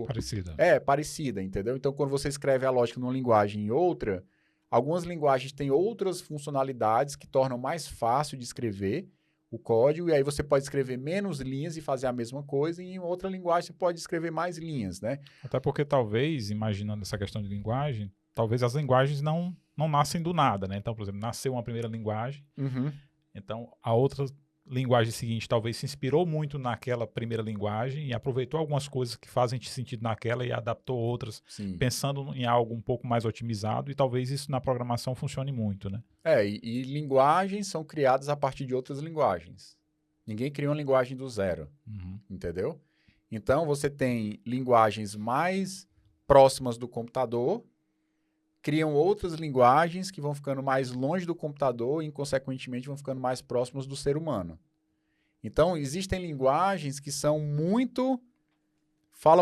parecida. Parecida, entendeu? Então, quando você escreve a lógica numa linguagem e outra, algumas linguagens têm outras funcionalidades que tornam mais fácil de escrever o código, e aí você pode escrever menos linhas e fazer a mesma coisa, e em outra linguagem você pode escrever mais linhas, né? Até porque talvez, imaginando essa questão de linguagem, talvez as linguagens não nascem do nada, né? Então, por exemplo, nasceu uma primeira linguagem, então a outra linguagem seguinte talvez se inspirou muito naquela primeira linguagem e aproveitou algumas coisas que fazem sentido naquela e adaptou outras, Sim. Pensando em algo um pouco mais otimizado, e talvez isso na programação funcione muito, né? E linguagens são criadas a partir de outras linguagens. Ninguém cria uma linguagem do zero, entendeu? Então, você tem linguagens mais próximas do computador, criam outras linguagens que vão ficando mais longe do computador e, consequentemente, vão ficando mais próximas do ser humano. Então, existem linguagens que falam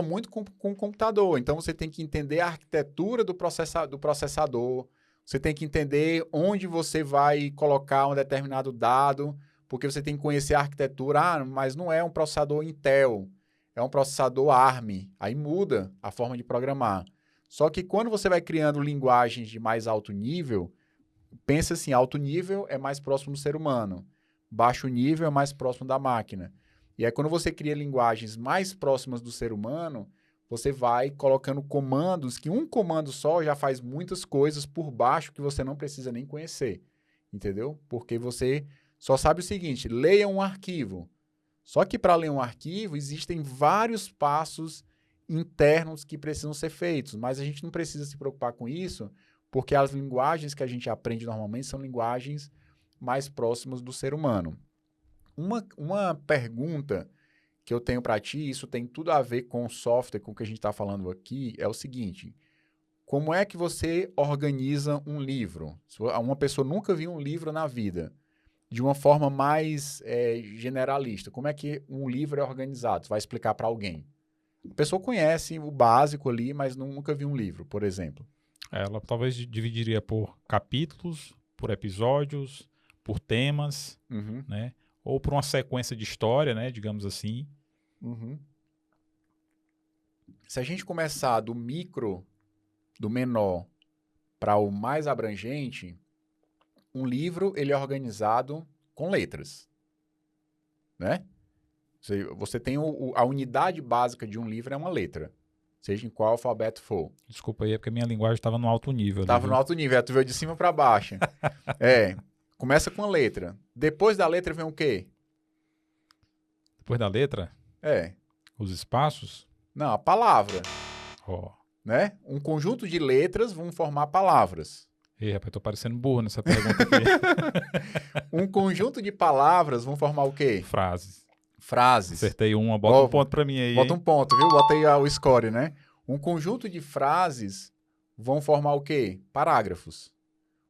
muito com o computador. Então, você tem que entender a arquitetura do processador, você tem que entender onde você vai colocar um determinado dado, porque você tem que conhecer a arquitetura. Mas não é um processador Intel, é um processador ARM. Aí muda a forma de programar. Só que quando você vai criando linguagens de mais alto nível, pensa assim, alto nível é mais próximo do ser humano, baixo nível é mais próximo da máquina. E aí quando você cria linguagens mais próximas do ser humano, você vai colocando comandos, que um comando só já faz muitas coisas por baixo que você não precisa nem conhecer, entendeu? Porque você só sabe o seguinte, leia um arquivo. Só que para ler um arquivo existem vários passos internos que precisam ser feitos, mas a gente não precisa se preocupar com isso, porque as linguagens que a gente aprende normalmente são linguagens mais próximas do ser humano. Uma pergunta que eu tenho para ti, isso tem tudo a ver com o software, com o que a gente está falando aqui, é o seguinte: como é que você organiza um livro? Uma pessoa nunca viu um livro na vida, de uma forma mais generalista. Como é que um livro é organizado? Você vai explicar para alguém. A pessoa conhece o básico ali, mas nunca viu um livro, por exemplo. Ela talvez dividiria por capítulos, por episódios, por temas, Uhum, né? Ou por uma sequência de história, né? Digamos assim. uhum. Se a gente começar do micro, do menor, para o mais abrangente, um livro ele é organizado com letras, né? Você tem a unidade básica de um livro é uma letra, seja em qual alfabeto for. Desculpa aí, é porque a minha linguagem estava no alto nível ali, Tava no viu? alto nível, tu veio de cima para baixo. Começa com a letra. Depois da letra vem o quê? Depois da letra, É, os espaços. não, a palavra, Ó. né? Um conjunto de letras vão formar palavras. Ih, rapaz, tô parecendo burro nessa pergunta aqui. Um conjunto de palavras vão formar o quê? Frases. Frases. Acertei uma, bota Ó, um ponto pra mim aí, Bota hein? um ponto, viu? Bota aí o score, né? Um conjunto de frases vão formar o quê? Parágrafos.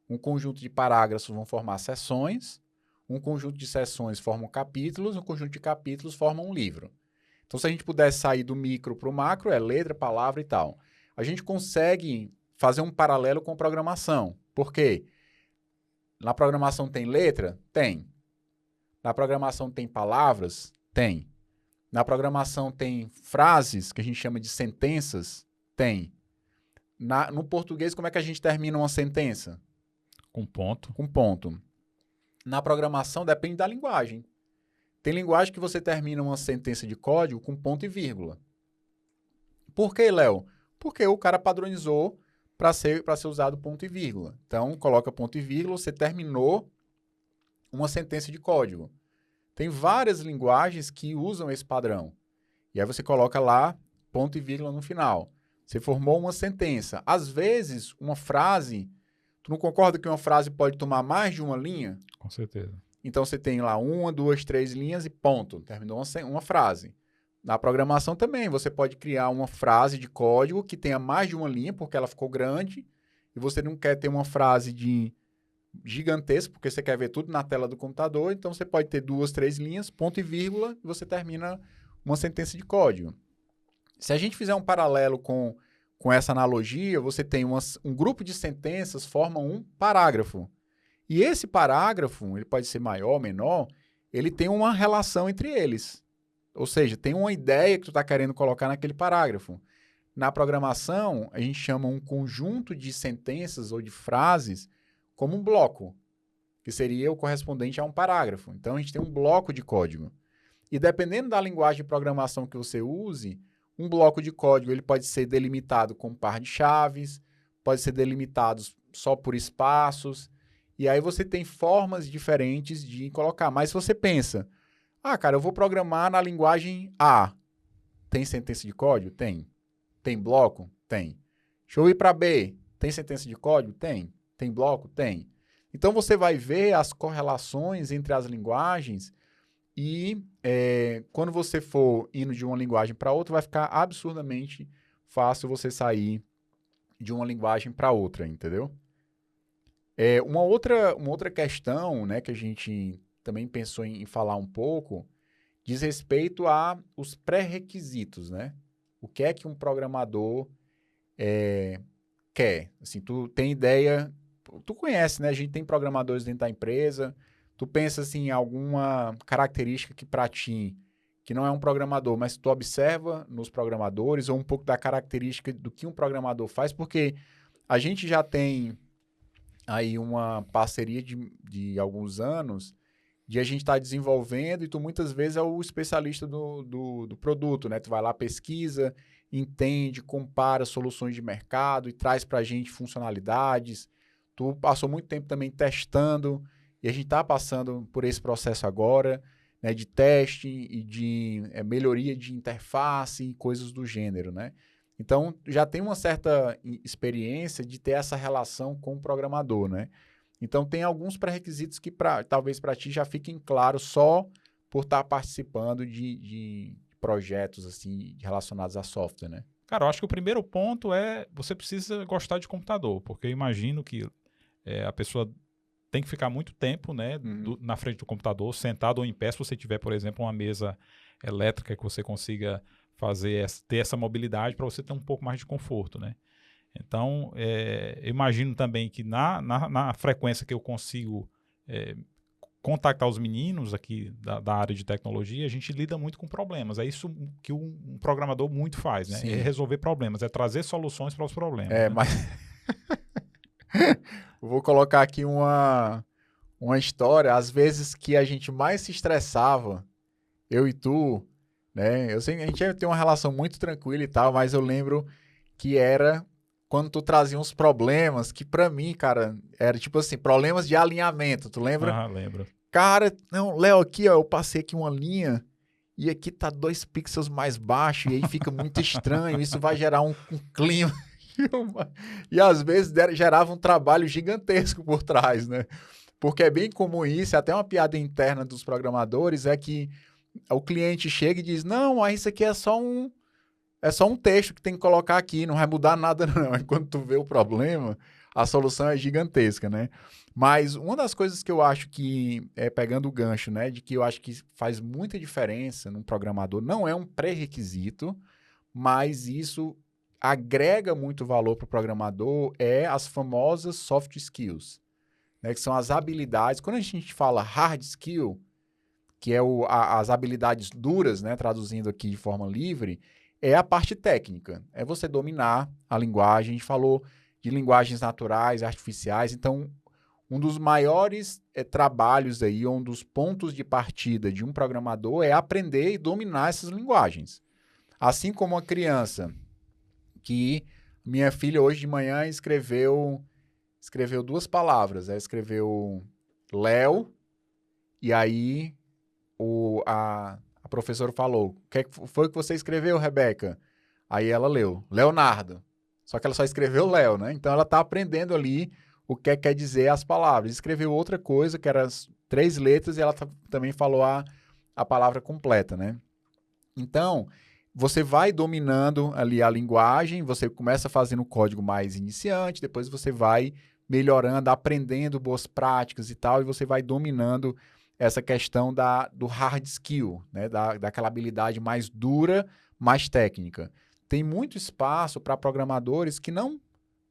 Um conjunto de parágrafos vão formar seções. Um conjunto de seções formam capítulos. Um conjunto de capítulos formam um livro. Então, se a gente pudesse sair do micro para o macro, é letra, palavra e tal. A gente consegue fazer um paralelo com programação. Por quê? Na programação tem letra? Tem. Na programação tem palavras? Tem. Na programação tem frases, que a gente chama de sentenças? Tem. No português, como é que a gente termina uma sentença? Com ponto. Com ponto. Na programação, depende da linguagem. Tem linguagem que você termina uma sentença de código com ponto e vírgula. Por que, Léo? Porque o cara padronizou para ser usado ponto e vírgula. Então, coloca ponto e vírgula, você terminou uma sentença de código. Tem várias linguagens que usam esse padrão. E aí você coloca lá ponto e vírgula no final. Você formou uma sentença. Às vezes, uma frase... Tu não concorda que uma frase pode tomar mais de uma linha? Com certeza. Então, você tem lá 1, 2, 3 linhas e ponto. Terminou uma frase. Na programação também, você pode criar uma frase de código que tenha mais de uma linha, porque ela ficou grande, e você não quer ter uma frase gigantesca, porque você quer ver tudo na tela do computador, então você pode ter 2, 3 linhas, ponto e vírgula, e você termina uma sentença de código. Se a gente fizer um paralelo com essa analogia, você tem um grupo de sentenças forma um parágrafo. E esse parágrafo, ele pode ser maior ou menor, ele tem uma relação entre eles. Ou seja, tem uma ideia que tu está querendo colocar naquele parágrafo. Na programação, a gente chama um conjunto de sentenças ou de frases como um bloco, que seria o correspondente a um parágrafo. Então, a gente tem um bloco de código. E dependendo da linguagem de programação que você use, um bloco de código ele pode ser delimitado com um par de chaves, pode ser delimitado só por espaços, e aí você tem formas diferentes de colocar. Mas se você pensa, cara, eu vou programar na linguagem A, tem sentença de código? Tem. Tem bloco? Tem. Deixa eu ir para B, tem sentença de código? Tem. Tem bloco? Tem. Então, você vai ver as correlações entre as linguagens e quando você for indo de uma linguagem para outra, vai ficar absurdamente fácil você sair de uma linguagem para outra, entendeu? Uma outra questão, né, que a gente também pensou em falar um pouco, diz respeito aos pré-requisitos, né? O que é que um programador quer? Assim, tu tem ideia, tu conhece, né? A gente tem programadores dentro da empresa, tu pensa assim, em alguma característica que para ti, que não é um programador, mas tu observa nos programadores, ou um pouco da característica do que um programador faz, porque a gente já tem aí uma parceria de alguns anos, de a gente estar desenvolvendo, e tu muitas vezes é o especialista do produto, né? Tu vai lá, pesquisa, entende, compara soluções de mercado e traz para a gente funcionalidades. Tu passou muito tempo também testando, e a gente está passando por esse processo agora, né, de teste e de melhoria de interface e coisas do gênero, né? Então, já tem uma certa experiência de ter essa relação com o programador, né? Então, tem alguns pré-requisitos que talvez para ti já fiquem claros só por estar participando de projetos assim, relacionados a software, né? Cara, eu acho que o primeiro ponto é você precisa gostar de computador, porque eu imagino que a pessoa tem que ficar muito tempo, né, na frente do computador, sentado ou em pé, se você tiver, por exemplo, uma mesa elétrica que você consiga ter essa mobilidade para você ter um pouco mais de conforto, né? Então, eu imagino também que na frequência que eu consigo contactar os meninos aqui da área de tecnologia, a gente lida muito com problemas. É isso que um programador muito faz, né? Sim. É resolver problemas, é trazer soluções para os problemas. É, né? mas eu vou colocar aqui uma história. Às vezes que a gente mais se estressava, eu e tu, né? Eu sei que a gente tem uma relação muito tranquila e tal, mas eu lembro que era quando tu trazia uns problemas que pra mim, cara, era tipo assim, problemas de alinhamento, tu lembra? Ah, lembro. Cara, não, Léo, aqui, ó, eu passei aqui uma linha e aqui tá 2 pixels mais baixo e aí fica muito estranho, isso vai gerar um clima. E às vezes gerava um trabalho gigantesco por trás, né? Porque é bem comum isso, até uma piada interna dos programadores é que o cliente chega e diz, não, mas isso aqui é só um texto que tem que colocar aqui, não vai mudar nada não. Aí quando tu vê o problema, a solução é gigantesca, né? Mas uma das coisas que eu acho que, pegando o gancho, né, de que eu acho que faz muita diferença num programador, não é um pré-requisito, mas isso agrega muito valor para o programador, é as famosas soft skills, né, que são as habilidades. Quando a gente fala hard skill, que é as habilidades duras, né, traduzindo aqui de forma livre, é a parte técnica, é você dominar a linguagem. A gente falou de linguagens naturais, artificiais, então um dos maiores trabalhos aí, um dos pontos de partida de um programador é aprender e dominar essas linguagens. Assim como uma criança, que minha filha hoje de manhã escreveu 2 palavras, ela escreveu Léo, e aí a professora falou, o que foi que você escreveu, Rebeca? Aí ela leu, Leonardo. Só que ela só escreveu Léo, né? Então ela está aprendendo ali o que quer dizer as palavras. Escreveu outra coisa, que eram as 3 letras, e ela também falou a palavra completa, né? Então, você vai dominando ali a linguagem, você começa fazendo o código mais iniciante, depois você vai melhorando, aprendendo boas práticas e tal, e você vai dominando essa questão do hard skill, né? Daquela habilidade mais dura, mais técnica. Tem muito espaço para programadores que não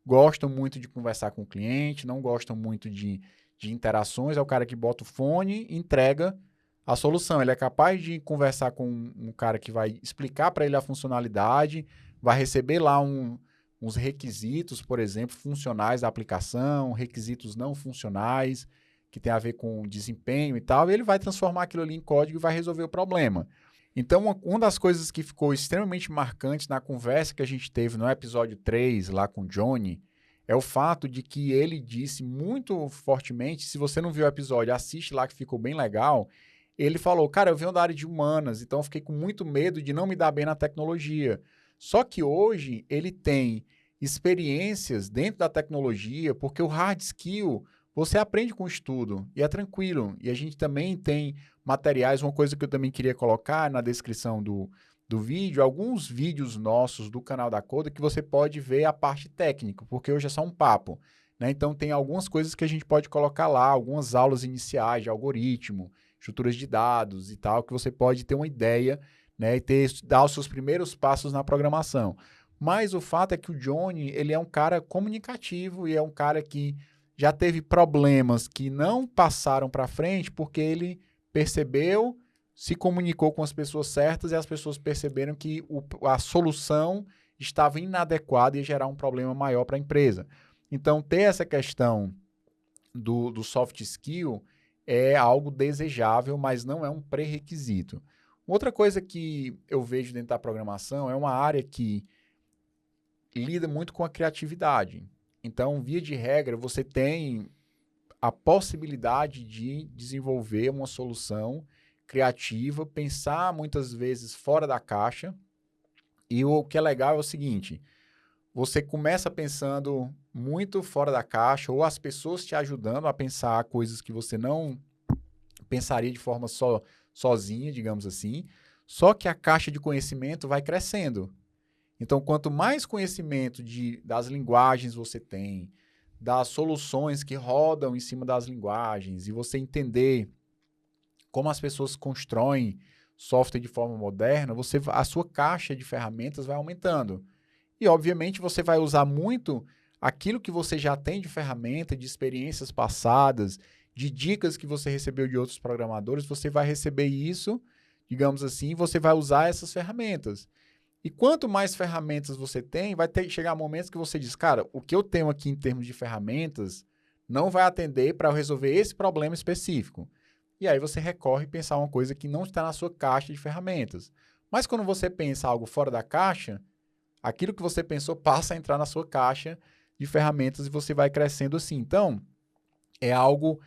gostam muito de conversar com o cliente, não gostam muito de interações, é o cara que bota o fone e entrega a solução. Ele é capaz de conversar com um cara que vai explicar para ele a funcionalidade, vai receber lá uns requisitos, por exemplo, funcionais da aplicação, requisitos não funcionais, que tem a ver com desempenho e tal, e ele vai transformar aquilo ali em código e vai resolver o problema. Então, uma das coisas que ficou extremamente marcante na conversa que a gente teve no episódio 3, lá com o Johnny, é o fato de que ele disse muito fortemente, se você não viu o episódio, assiste lá que ficou bem legal. Ele falou, cara, eu venho da área de humanas, então eu fiquei com muito medo de não me dar bem na tecnologia. Só que hoje ele tem experiências dentro da tecnologia, porque o hard skill você aprende com o estudo e é tranquilo. E a gente também tem materiais, uma coisa que eu também queria colocar na descrição do vídeo, alguns vídeos nossos do canal da Coda que você pode ver a parte técnica, porque hoje é só um papo, né? Então tem algumas coisas que a gente pode colocar lá, algumas aulas iniciais de algoritmo, estruturas de dados e tal, que você pode ter uma ideia, né, e dar os seus primeiros passos na programação. Mas o fato é que o Johnny, ele é um cara comunicativo e é um cara que já teve problemas que não passaram para frente porque ele percebeu, se comunicou com as pessoas certas e as pessoas perceberam que a solução estava inadequada e ia gerar um problema maior para a empresa. Então, ter essa questão do soft skill é algo desejável, mas não é um pré-requisito. Outra coisa que eu vejo dentro da programação é uma área que lida muito com a criatividade. Então, via de regra, você tem a possibilidade de desenvolver uma solução criativa, pensar muitas vezes fora da caixa. E o que é legal é o seguinte, você começa pensando muito fora da caixa, ou as pessoas te ajudando a pensar coisas que você não pensaria de forma sozinha, digamos assim, só que a caixa de conhecimento vai crescendo. Então, quanto mais conhecimento das linguagens você tem, das soluções que rodam em cima das linguagens, e você entender como as pessoas constroem software de forma moderna, a sua caixa de ferramentas vai aumentando. E, obviamente, você vai usar muito aquilo que você já tem de ferramenta, de experiências passadas, de dicas que você recebeu de outros programadores, você vai receber isso, digamos assim, e você vai usar essas ferramentas. E quanto mais ferramentas você tem, vai chegar momentos que você diz, cara, o que eu tenho aqui em termos de ferramentas não vai atender para eu resolver esse problema específico. E aí você recorre a pensar uma coisa que não está na sua caixa de ferramentas. Mas quando você pensa algo fora da caixa, aquilo que você pensou passa a entrar na sua caixa de ferramentas e você vai crescendo assim. Então, é algo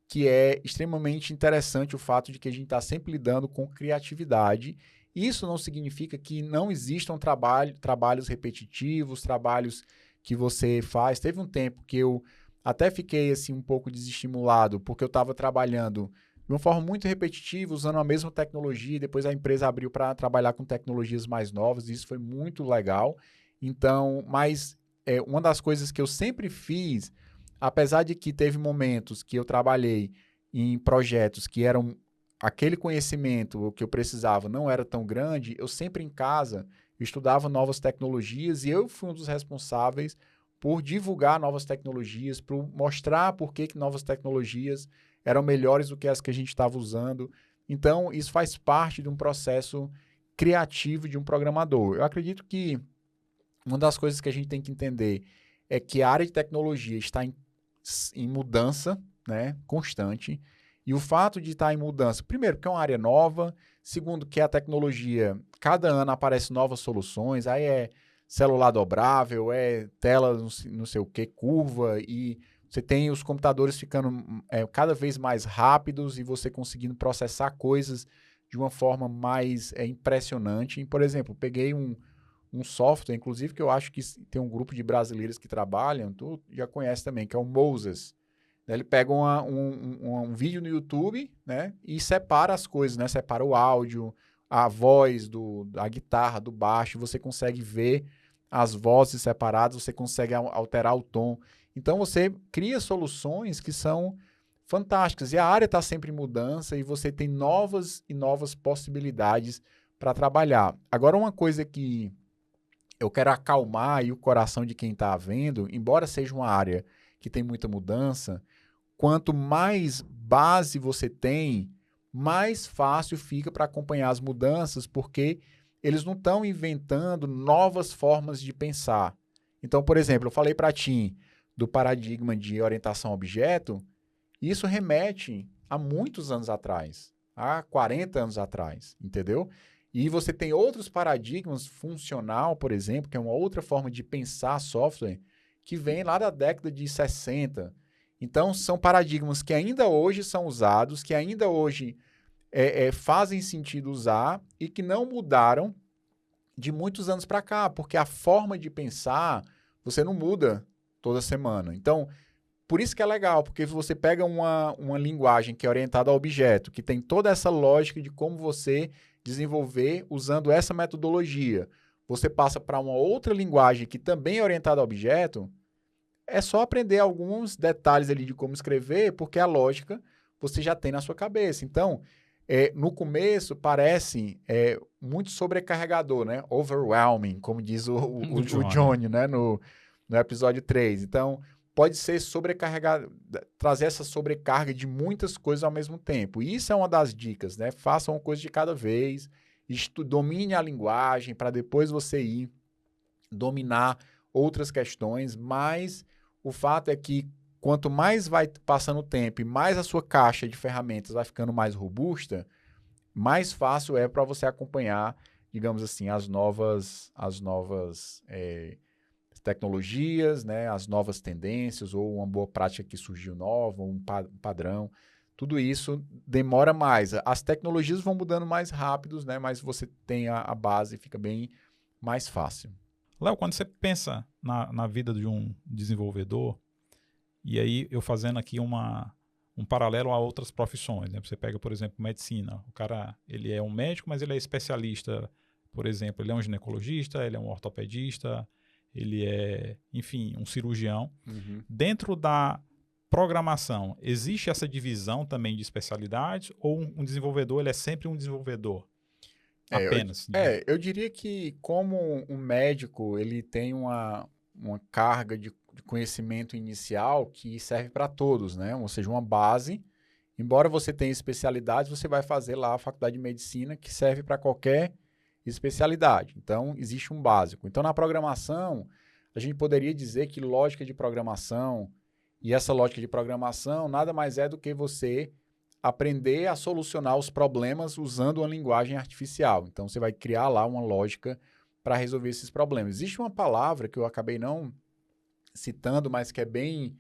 que é extremamente interessante o fato de que a gente está sempre lidando com criatividade. Isso não significa que não existam trabalhos repetitivos, trabalhos que você faz. Teve um tempo que eu até fiquei assim, um pouco desestimulado, porque eu estava trabalhando de uma forma muito repetitiva, usando a mesma tecnologia, e depois a empresa abriu para trabalhar com tecnologias mais novas, e isso foi muito legal. Então, mas uma das coisas que eu sempre fiz, apesar de que teve momentos que eu trabalhei em projetos que eram aquele conhecimento que eu precisava não era tão grande, eu sempre em casa estudava novas tecnologias e eu fui um dos responsáveis por divulgar novas tecnologias, por mostrar por que novas tecnologias eram melhores do que as que a gente estava usando. Então, isso faz parte de um processo criativo de um programador. Eu acredito que uma das coisas que a gente tem que entender é que a área de tecnologia está em mudança, né, constante. E o fato de estar em mudança, primeiro, porque é uma área nova, segundo, que a tecnologia, cada ano aparecem novas soluções, aí é celular dobrável, é tela não sei o que, curva, e você tem os computadores ficando cada vez mais rápidos e você conseguindo processar coisas de uma forma mais impressionante. E, por exemplo, peguei um software, inclusive, que eu acho que tem um grupo de brasileiros que trabalham, tu já conhece também, que é o Moses. Ele pega um vídeo no YouTube, né, e separa as coisas, né, separa o áudio, a voz, a guitarra, do baixo, você consegue ver as vozes separadas, você consegue alterar o tom. Então, você cria soluções que são fantásticas. E a área está sempre em mudança e você tem novas e novas possibilidades para trabalhar. Agora, uma coisa que eu quero acalmar aí o coração de quem está vendo, embora seja uma área que tem muita mudança, quanto mais base você tem, mais fácil fica para acompanhar as mudanças, porque eles não estão inventando novas formas de pensar. Então, por exemplo, eu falei para ti do paradigma de orientação a objeto, isso remete a muitos anos atrás, há 40 anos atrás, entendeu? E você tem outros paradigmas, funcional, por exemplo, que é uma outra forma de pensar software, que vem lá da década de 60. Então, são paradigmas que ainda hoje são usados, que ainda hoje fazem sentido usar e que não mudaram de muitos anos para cá, porque a forma de pensar, você não muda toda semana. Então, por isso que é legal, porque você pega uma linguagem que é orientada a objeto, que tem toda essa lógica de como você desenvolver usando essa metodologia. Você passa para uma outra linguagem que também é orientada a objeto, é só aprender alguns detalhes ali de como escrever, porque a lógica você já tem na sua cabeça. Então, no começo parece muito sobrecarregador, né? Overwhelming, como diz o Johnny, né? No episódio 3. Então, pode ser sobrecarregado, trazer essa sobrecarga de muitas coisas ao mesmo tempo. E isso é uma das dicas, né? Faça uma coisa de cada vez, domine a linguagem para depois você ir dominar outras questões, mas o fato é que quanto mais vai passando o tempo e mais a sua caixa de ferramentas vai ficando mais robusta, mais fácil é para você acompanhar, digamos assim, as novas tecnologias, né, as novas tendências ou uma boa prática que surgiu nova, um padrão. Tudo isso demora mais. As tecnologias vão mudando mais rápidos, né, mas você tem a base e fica bem mais fácil. Léo, quando você pensa na vida de um desenvolvedor, e aí eu fazendo aqui um paralelo a outras profissões, né? Você pega, por exemplo, medicina. O cara, ele é um médico, mas ele é especialista, por exemplo, ele é um ginecologista, ele é um ortopedista, ele é, enfim, um cirurgião. Uhum. Dentro da programação, existe essa divisão também de especialidades ou um desenvolvedor, ele é sempre um desenvolvedor? Apenas. Eu diria que como um médico, ele tem uma carga de conhecimento inicial que serve para todos, né? Ou seja, uma base. Embora você tenha especialidades, você vai fazer lá a faculdade de medicina que serve para qualquer especialidade. Então, existe um básico. Então, na programação, a gente poderia dizer que lógica de programação, e essa lógica de programação nada mais é do que você aprender a solucionar os problemas usando uma linguagem artificial. Então, você vai criar lá uma lógica para resolver esses problemas. Existe uma palavra que eu acabei não citando, mas que é bem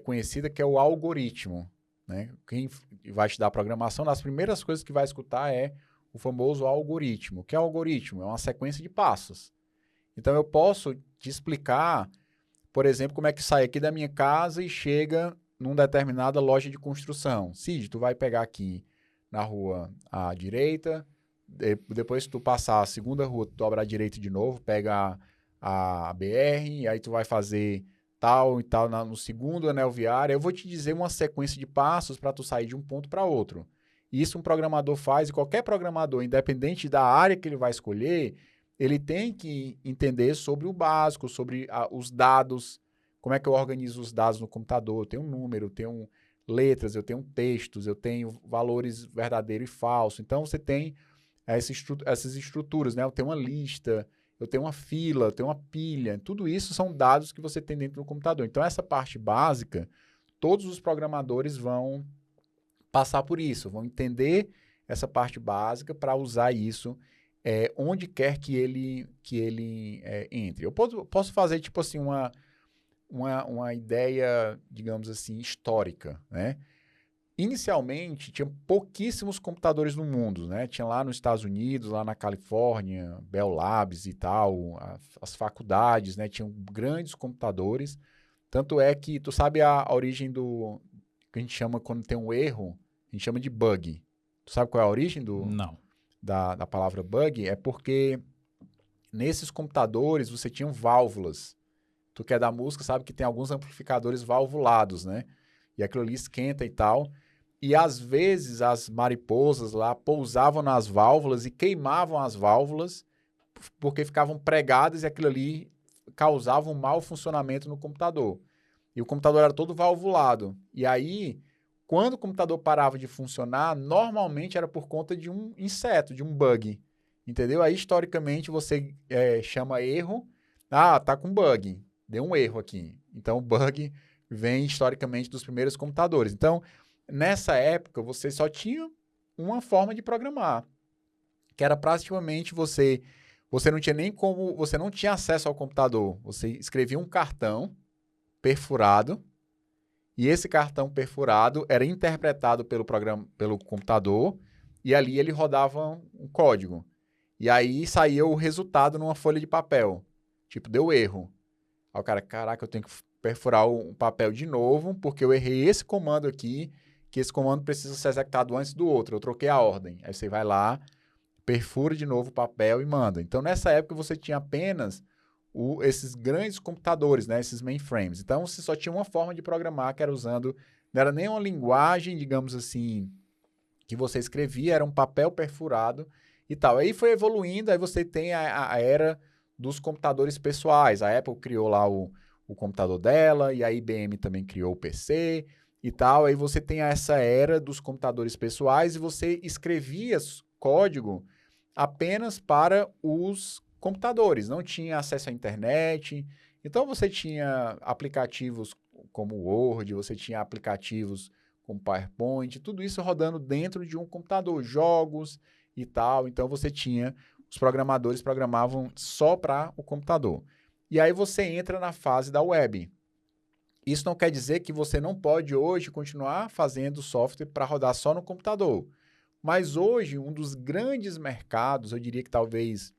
conhecida, que é o algoritmo. Né? Quem vai estudar programação, das primeiras coisas que vai escutar é o famoso algoritmo. O que é algoritmo? É uma sequência de passos. Então, eu posso te explicar, por exemplo, como é que sai aqui da minha casa e chega numa determinada loja de construção. Cid, tu vai pegar aqui na rua à direita, depois que tu passar a segunda rua, tu dobra à direita de novo, pega a BR, e aí tu vai fazer tal e tal no segundo anel viário. Eu vou te dizer uma sequência de passos para tu sair de um ponto para outro. Isso um programador faz, e qualquer programador, independente da área que ele vai escolher, ele tem que entender sobre o básico, sobre os dados, como é que eu organizo os dados no computador. Eu tenho um número, eu tenho letras, eu tenho textos, eu tenho valores verdadeiro e falso. Então, você tem essas estruturas, né? Eu tenho uma lista, eu tenho uma fila, eu tenho uma pilha. Tudo isso são dados que você tem dentro do computador. Então, essa parte básica, todos os programadores vão passar por isso, vão entender essa parte básica para usar isso onde quer que ele entre. Eu posso fazer, tipo assim, uma ideia, digamos assim, histórica, né? Inicialmente, tinha pouquíssimos computadores no mundo, né? Tinha lá nos Estados Unidos, lá na Califórnia, Bell Labs e tal, as faculdades, né? Tinham grandes computadores. Tanto é que, tu sabe a origem do que a gente chama, quando tem um erro, a gente chama de bug. Tu sabe qual é a origem Não. da palavra bug? É porque nesses computadores você tinha válvulas. Tu que é da música sabe que tem alguns amplificadores valvulados, né? E aquilo ali esquenta e tal. E às vezes as mariposas lá pousavam nas válvulas e queimavam as válvulas porque ficavam pregadas e aquilo ali causava um mau funcionamento no computador. E o computador era todo valvulado. E aí, quando o computador parava de funcionar, normalmente era por conta de um inseto, de um bug. Entendeu? Aí, historicamente, você chama erro. Ah, tá com bug. Deu um erro aqui. Então, o bug vem historicamente dos primeiros computadores. Então, nessa época, você só tinha uma forma de programar, que era praticamente você não tinha nem como, você não tinha acesso ao computador. Você escrevia um cartão perfurado e esse cartão perfurado era interpretado pelo computador e ali ele rodava um código. E aí saía o resultado numa folha de papel. Tipo, deu erro. Aí o cara, caraca, eu tenho que perfurar o papel de novo, porque eu errei esse comando aqui, que esse comando precisa ser executado antes do outro. Eu troquei a ordem. Aí você vai lá, perfura de novo o papel e manda. Então, nessa época, você tinha apenas esses grandes computadores, né? Esses mainframes. Então, você só tinha uma forma de programar, que era usando... Não era nem uma linguagem, digamos assim, que você escrevia, era um papel perfurado e tal. Aí foi evoluindo, aí você tem a era dos computadores pessoais. A Apple criou lá o computador dela, e a IBM também criou o PC e tal. Aí você tem essa era dos computadores pessoais e você escrevia código apenas para os computadores, não tinha acesso à internet. Então você tinha aplicativos como Word, você tinha aplicativos como PowerPoint, tudo isso rodando dentro de um computador, jogos e tal. Então você tinha, os programadores programavam só para o computador. E aí você entra na fase da web. Isso não quer dizer que você não pode hoje continuar fazendo software para rodar só no computador. Mas hoje, um dos grandes mercados, eu diria que talvez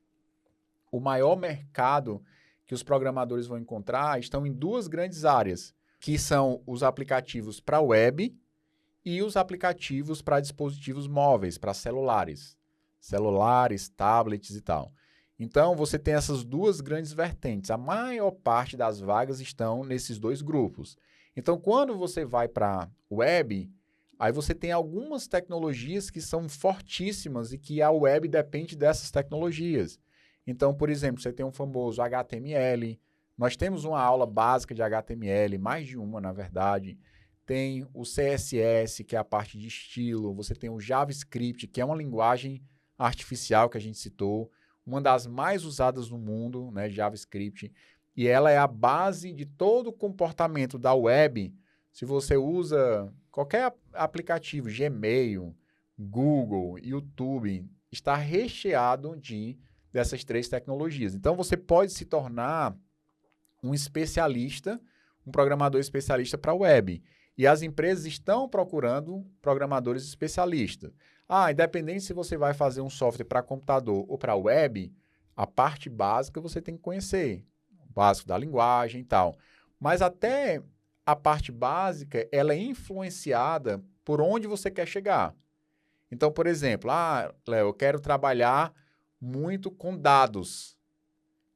o maior mercado que os programadores vão encontrar, estão em duas grandes áreas, que são os aplicativos para web e os aplicativos para dispositivos móveis, para celulares, tablets e tal. Então, você tem essas duas grandes vertentes. A maior parte das vagas estão nesses dois grupos. Então, quando você vai para web, Aí você tem algumas tecnologias que são fortíssimas e que a web depende dessas tecnologias. Então, por exemplo, você tem um famoso HTML. Nós temos uma aula básica de HTML, mais de uma, na verdade. Tem o CSS, que é a parte de estilo. Você tem o JavaScript, que é uma linguagem artificial que a gente citou. Uma das mais usadas no mundo, né, JavaScript. E ela é a base de todo o comportamento da web. Se você usa qualquer aplicativo, Gmail, Google, YouTube, está recheado dessas 3 tecnologias. Então, você pode se tornar um especialista, um programador especialista para a web. E as empresas estão procurando programadores especialistas. Independente se você vai fazer um software para computador ou para web, a parte básica você tem que conhecer. O básico da linguagem e tal. Mas até a parte básica, ela é influenciada por onde você quer chegar. Então, por exemplo, Léo, eu quero trabalhar muito com dados.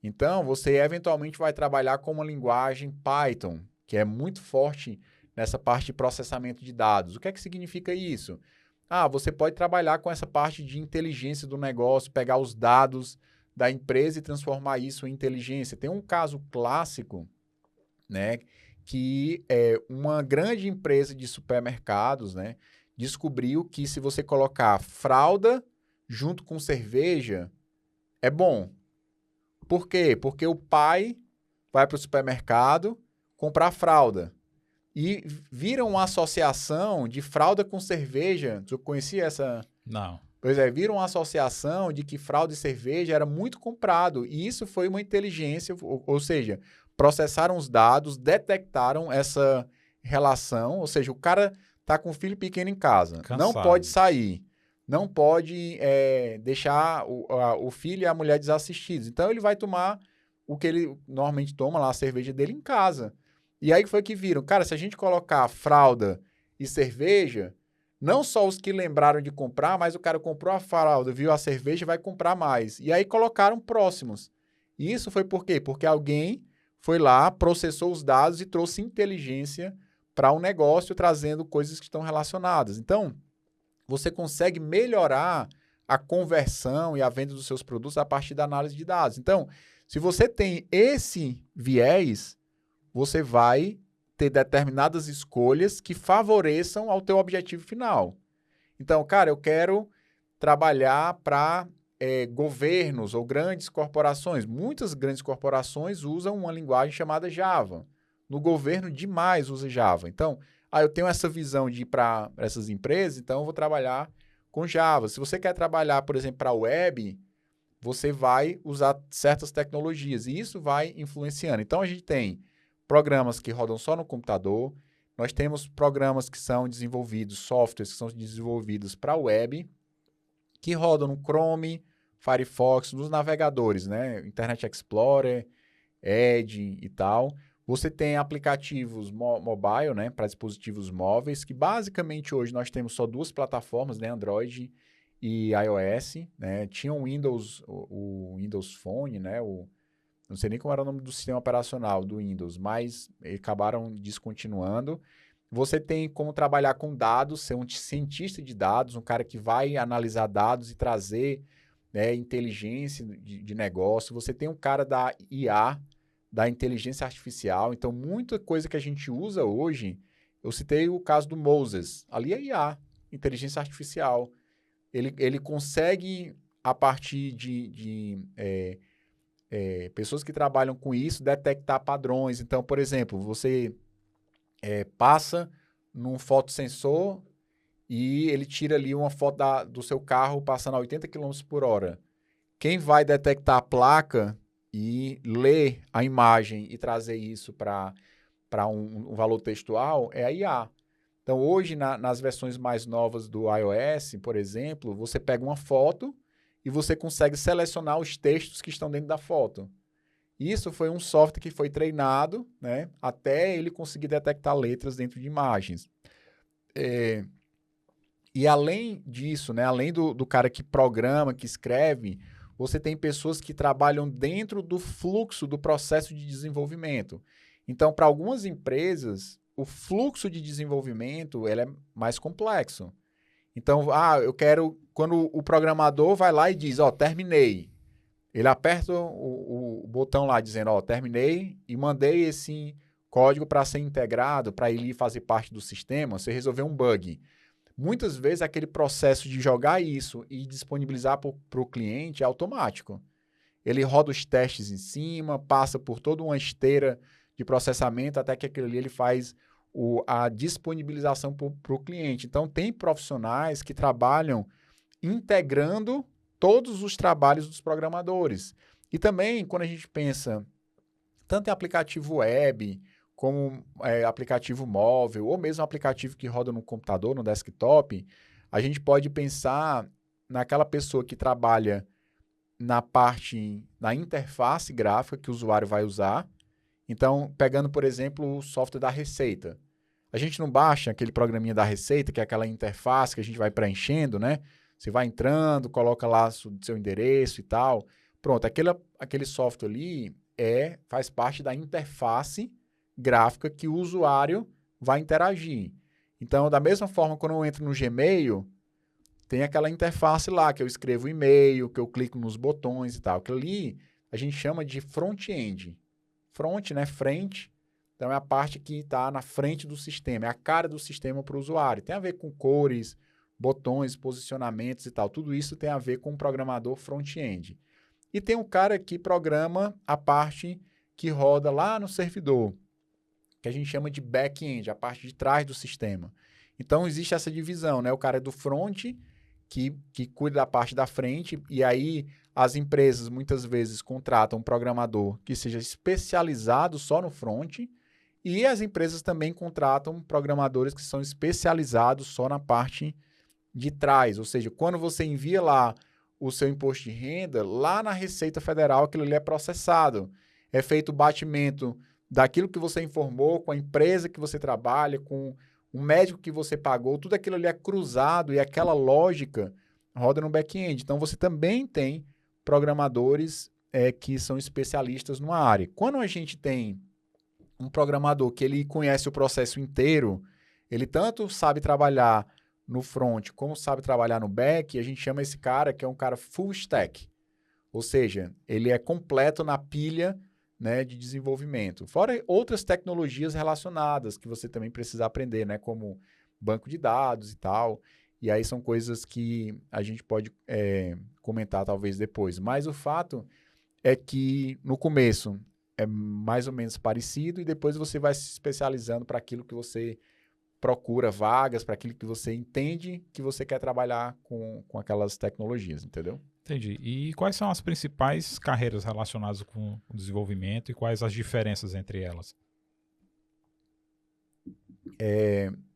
Então, você eventualmente vai trabalhar com uma linguagem Python, que é muito forte nessa parte de processamento de dados. O que é que significa isso? Você pode trabalhar com essa parte de inteligência do negócio, pegar os dados da empresa e transformar isso em inteligência. Tem um caso clássico, né, que uma grande empresa de supermercados, né, descobriu que se você colocar fralda junto com cerveja, é bom. Por quê? Porque o pai vai para o supermercado comprar fralda. E viram uma associação de fralda com cerveja. Tu conhecia essa? Não. Pois é, viram uma associação de que fralda e cerveja era muito comprado. E isso foi uma inteligência, ou seja, processaram os dados, detectaram essa relação. Ou seja, o cara está com um filho pequeno em casa, Cansado. Não pode sair, não pode deixar o filho e a mulher desassistidos. Então, ele vai tomar o que ele normalmente toma lá, a cerveja dele em casa. E aí foi que viram, cara, se a gente colocar fralda e cerveja, não só os que lembraram de comprar, mas o cara comprou a fralda, viu a cerveja, vai comprar mais. E aí colocaram próximos. E isso foi por quê? Porque alguém foi lá, processou os dados e trouxe inteligência para um negócio, trazendo coisas que estão relacionadas. Então, você consegue melhorar a conversão e a venda dos seus produtos a partir da análise de dados. Então, se você tem esse viés, você vai ter determinadas escolhas que favoreçam ao teu objetivo final. Então, cara, eu quero trabalhar para governos ou grandes corporações. Muitas grandes corporações usam uma linguagem chamada Java. No governo, demais usa Java. Então, eu tenho essa visão de ir para essas empresas, então eu vou trabalhar com Java. Se você quer trabalhar, por exemplo, para a web, você vai usar certas tecnologias e isso vai influenciando. Então, a gente tem programas que rodam só no computador, nós temos programas que são desenvolvidos, softwares que são desenvolvidos para a web, que rodam no Chrome, Firefox, nos navegadores, né? Internet Explorer, Edge e tal. Você tem aplicativos mobile, né, para dispositivos móveis, que basicamente hoje nós temos só 2 plataformas, né, Android e iOS, né? Tinha o Windows, o Windows Phone, né, não sei nem como era o nome do sistema operacional do Windows, mas acabaram descontinuando. Você tem como trabalhar com dados, ser um cientista de dados, um cara que vai analisar dados e trazer, né, inteligência de negócio. Você tem um cara da IA, da inteligência artificial. Então, muita coisa que a gente usa hoje, eu citei o caso do Moses, ali é IA, inteligência artificial. Ele consegue, a partir de pessoas que trabalham com isso, detectar padrões. Então, por exemplo, você passa num fotossensor e ele tira ali uma foto do seu carro passando a 80 km por hora. Quem vai detectar a placa e ler a imagem e trazer isso para um valor textual é a IA. Então, hoje, nas versões mais novas do iOS, por exemplo, você pega uma foto e você consegue selecionar os textos que estão dentro da foto. Isso foi um software que foi treinado, né, até ele conseguir detectar letras dentro de imagens. E além disso, né, além do cara que programa, que escreve, você tem pessoas que trabalham dentro do fluxo do processo de desenvolvimento. Então, para algumas empresas, o fluxo de desenvolvimento ele é mais complexo. Então, eu quero... Quando o programador vai lá e diz, terminei. Ele aperta o botão lá dizendo, terminei e mandei esse código para ser integrado, para ele fazer parte do sistema, você resolveu um bug. Muitas vezes aquele processo de jogar isso e disponibilizar para o cliente é automático. Ele roda os testes em cima, passa por toda uma esteira de processamento até que aquilo ali ele faz a disponibilização para o cliente. Então, tem profissionais que trabalham integrando todos os trabalhos dos programadores. E também, quando a gente pensa tanto em aplicativo web, como aplicativo móvel, ou mesmo aplicativo que roda no computador, no desktop, a gente pode pensar naquela pessoa que trabalha na interface gráfica que o usuário vai usar. Então, pegando, por exemplo, o software da Receita. A gente não baixa aquele programinha da Receita, que é aquela interface que a gente vai preenchendo, né? Você vai entrando, coloca lá seu endereço e tal. Pronto, aquele software ali faz parte da interface gráfica que o usuário vai interagir. Então, da mesma forma, quando eu entro no Gmail, tem aquela interface lá, que eu escrevo o e-mail, que eu clico nos botões e tal. Aquilo ali a gente chama de front-end. Front, né? Frente. Então, é a parte que está na frente do sistema, é a cara do sistema para o usuário. Tem a ver com cores, botões, posicionamentos e tal. Tudo isso tem a ver com o programador front-end. E tem um cara que programa a parte que roda lá no servidor, que a gente chama de back-end, a parte de trás do sistema. Então, existe essa divisão, né? O cara é do front, que cuida da parte da frente, e aí as empresas muitas vezes contratam um programador que seja especializado só no front, e as empresas também contratam programadores que são especializados só na parte de trás. Ou seja, quando você envia lá o seu imposto de renda, lá na Receita Federal aquilo ali é processado. É feito o batimento daquilo que você informou com a empresa que você trabalha, com o médico que você pagou, tudo aquilo ali é cruzado e aquela lógica roda no back-end. Então, você também tem programadores que são especialistas numa área. Quando a gente tem um programador que ele conhece o processo inteiro, ele tanto sabe trabalhar no front como sabe trabalhar no back, a gente chama esse cara que é um cara full stack. Ou seja, ele é completo na pilha, né, de desenvolvimento. Fora outras tecnologias relacionadas que você também precisa aprender, né, como banco de dados e tal. E aí são coisas que a gente pode comentar talvez depois. Mas o fato é que no começo é mais ou menos parecido e depois você vai se especializando para aquilo que você procura vagas, para aquilo que você entende que você quer trabalhar com aquelas tecnologias, entendeu? Entendi. E quais são as principais carreiras relacionadas com o desenvolvimento e quais as diferenças entre elas?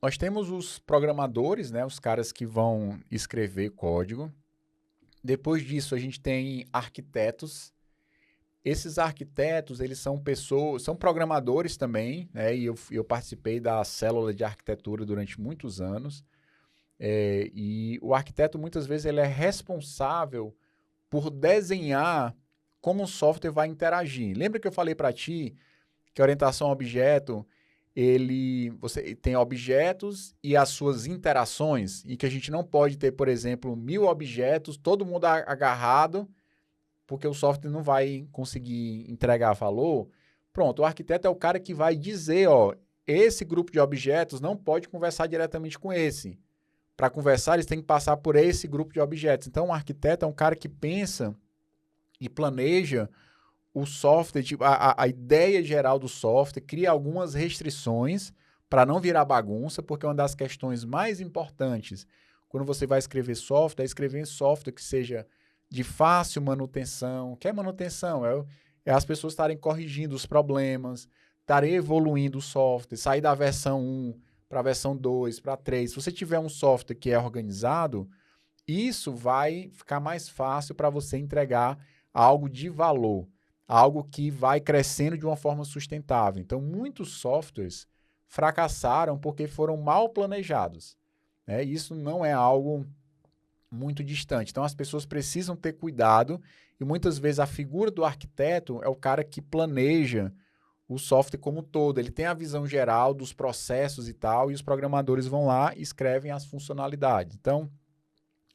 Nós temos os programadores, né, os caras que vão escrever código. Depois disso, a gente tem arquitetos. Esses arquitetos, eles são são programadores também, né, e eu participei da célula de arquitetura durante muitos anos. E o arquiteto, muitas vezes, ele é responsável por desenhar como o software vai interagir. Lembra que eu falei para ti que a orientação a objeto, você tem objetos e as suas interações, e que a gente não pode ter, por exemplo, 1000 objetos, todo mundo agarrado, porque o software não vai conseguir entregar valor. Pronto, o arquiteto é o cara que vai dizer, esse grupo de objetos não pode conversar diretamente com esse. Para conversar, eles têm que passar por esse grupo de objetos. Então, um arquiteto é um cara que pensa e planeja o software, tipo, a ideia geral do software, cria algumas restrições para não virar bagunça, porque uma das questões mais importantes quando você vai escrever software é escrever software que seja de fácil manutenção. O que é manutenção? É as pessoas estarem corrigindo os problemas, estarem evoluindo o software, sair da versão 1 para a versão 2, para 3. Se você tiver um software que é organizado, isso vai ficar mais fácil para você entregar algo de valor, algo que vai crescendo de uma forma sustentável. Então, muitos softwares fracassaram porque foram mal planejados. Isso não é algo muito distante. Então, as pessoas precisam ter cuidado e muitas vezes a figura do arquiteto é o cara que planeja o software como um todo. Ele tem a visão geral dos processos e tal, e os programadores vão lá e escrevem as funcionalidades. Então,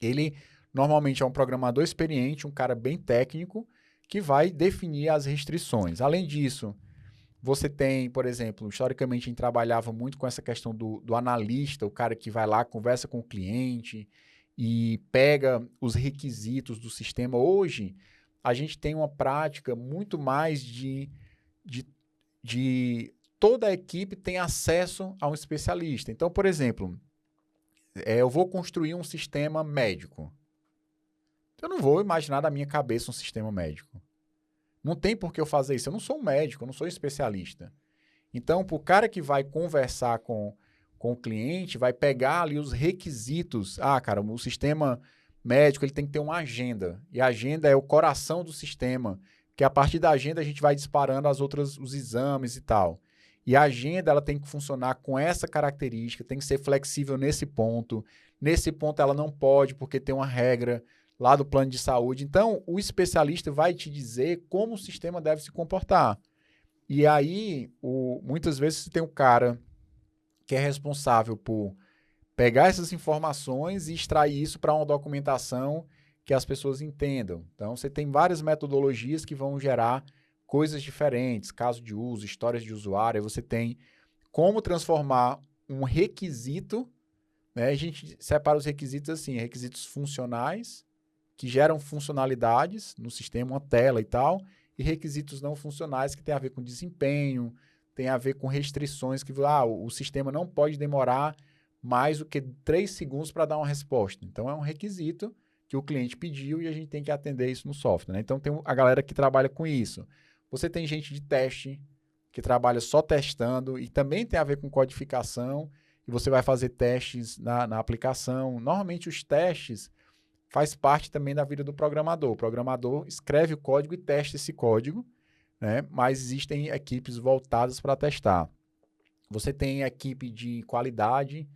ele normalmente é um programador experiente, um cara bem técnico, que vai definir as restrições. Além disso, você tem, por exemplo, historicamente a gente trabalhava muito com essa questão do analista, o cara que vai lá, conversa com o cliente e pega os requisitos do sistema. Hoje, a gente tem uma prática muito mais de toda a equipe tem acesso a um especialista. Então, por exemplo, eu vou construir um sistema médico. Eu não vou imaginar da minha cabeça um sistema médico. Não tem por que eu fazer isso. Eu não sou um médico, eu não sou especialista. Então, para o cara que vai conversar com o cliente, vai pegar ali os requisitos. Cara, o sistema médico ele tem que ter uma agenda. E a agenda é o coração do sistema. Que a partir da agenda a gente vai disparando os exames e tal. E a agenda ela tem que funcionar com essa característica, tem que ser flexível nesse ponto. Nesse ponto ela não pode, porque tem uma regra lá do plano de saúde. Então, o especialista vai te dizer como o sistema deve se comportar. E aí, muitas vezes você tem um cara que é responsável por pegar essas informações e extrair isso para uma documentação que as pessoas entendam. Então, você tem várias metodologias que vão gerar coisas diferentes, caso de uso, histórias de usuário. Aí você tem como transformar um requisito, né? A gente separa os requisitos assim, requisitos funcionais, que geram funcionalidades no sistema, uma tela e tal, e requisitos não funcionais que tem a ver com desempenho, tem a ver com restrições que o sistema não pode demorar mais do que 3 segundos para dar uma resposta. Então, é um requisito que o cliente pediu e a gente tem que atender isso no software, né? Então, tem a galera que trabalha com isso. Você tem gente de teste, que trabalha só testando e também tem a ver com codificação, e você vai fazer testes na aplicação. Normalmente, os testes faz parte também da vida do programador. O programador escreve o código e testa esse código, né? Mas existem equipes voltadas para testar. Você tem a equipe de qualidade,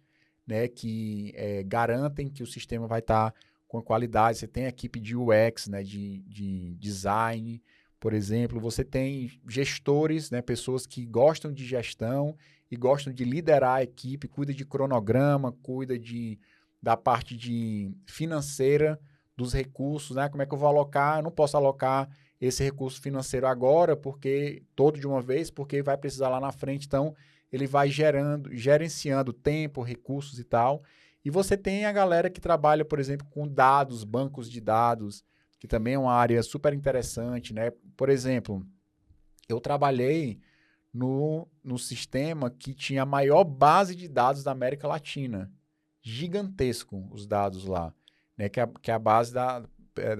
né, que garantem que o sistema vai estar com qualidade. Você tem a equipe de UX, né, de design, por exemplo. Você tem gestores, né, pessoas que gostam de gestão e gostam de liderar a equipe, cuida de cronograma, cuida da parte financeira dos recursos, né? Como é que eu vou alocar? Eu não posso alocar esse recurso financeiro agora, todo de uma vez, porque vai precisar lá na frente. Então, ele vai gerenciando tempo, recursos e tal. E você tem a galera que trabalha, por exemplo, com dados, bancos de dados, que também é uma área super interessante, né? Por exemplo, eu trabalhei no sistema que tinha a maior base de dados da América Latina. Gigantesco os dados lá, né? Que é a base da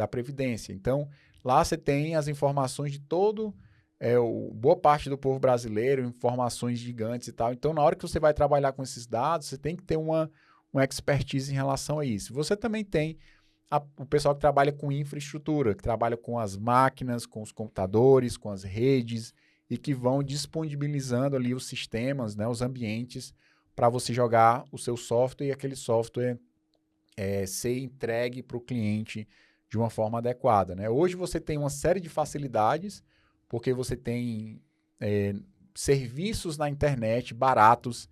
Previdência. Então, lá você tem as informações de boa parte do povo brasileiro, informações gigantes e tal. Então, na hora que você vai trabalhar com esses dados, você tem que ter uma expertise em relação a isso. Você também tem o pessoal que trabalha com infraestrutura, que trabalha com as máquinas, com os computadores, com as redes, e que vão disponibilizando ali os sistemas, né, os ambientes, para você jogar o seu software e aquele software ser entregue para o cliente de uma forma adequada, né? Hoje você tem uma série de facilidades, porque você tem serviços na internet baratos,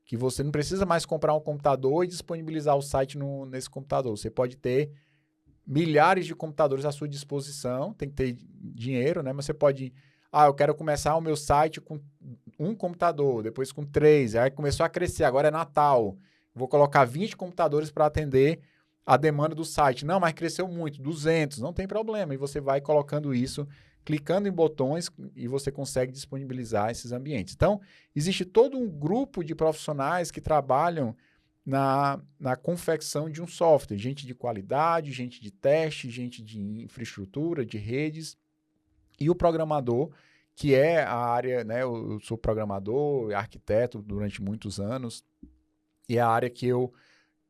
que você não precisa mais comprar um computador e disponibilizar o site nesse computador. Você pode ter milhares de computadores à sua disposição, tem que ter dinheiro, né? Mas você pode... eu quero começar o meu site com um computador, depois com 3, aí começou a crescer, agora é Natal, vou colocar 20 computadores para atender a demanda do site. Não, mas cresceu muito, 200, não tem problema. E você vai colocando isso, clicando em botões e você consegue disponibilizar esses ambientes. Então, existe todo um grupo de profissionais que trabalham na confecção de um software. Gente de qualidade, gente de teste, gente de infraestrutura, de redes. E o programador, que é a área, né? Eu sou programador, arquiteto durante muitos anos, e é a área que eu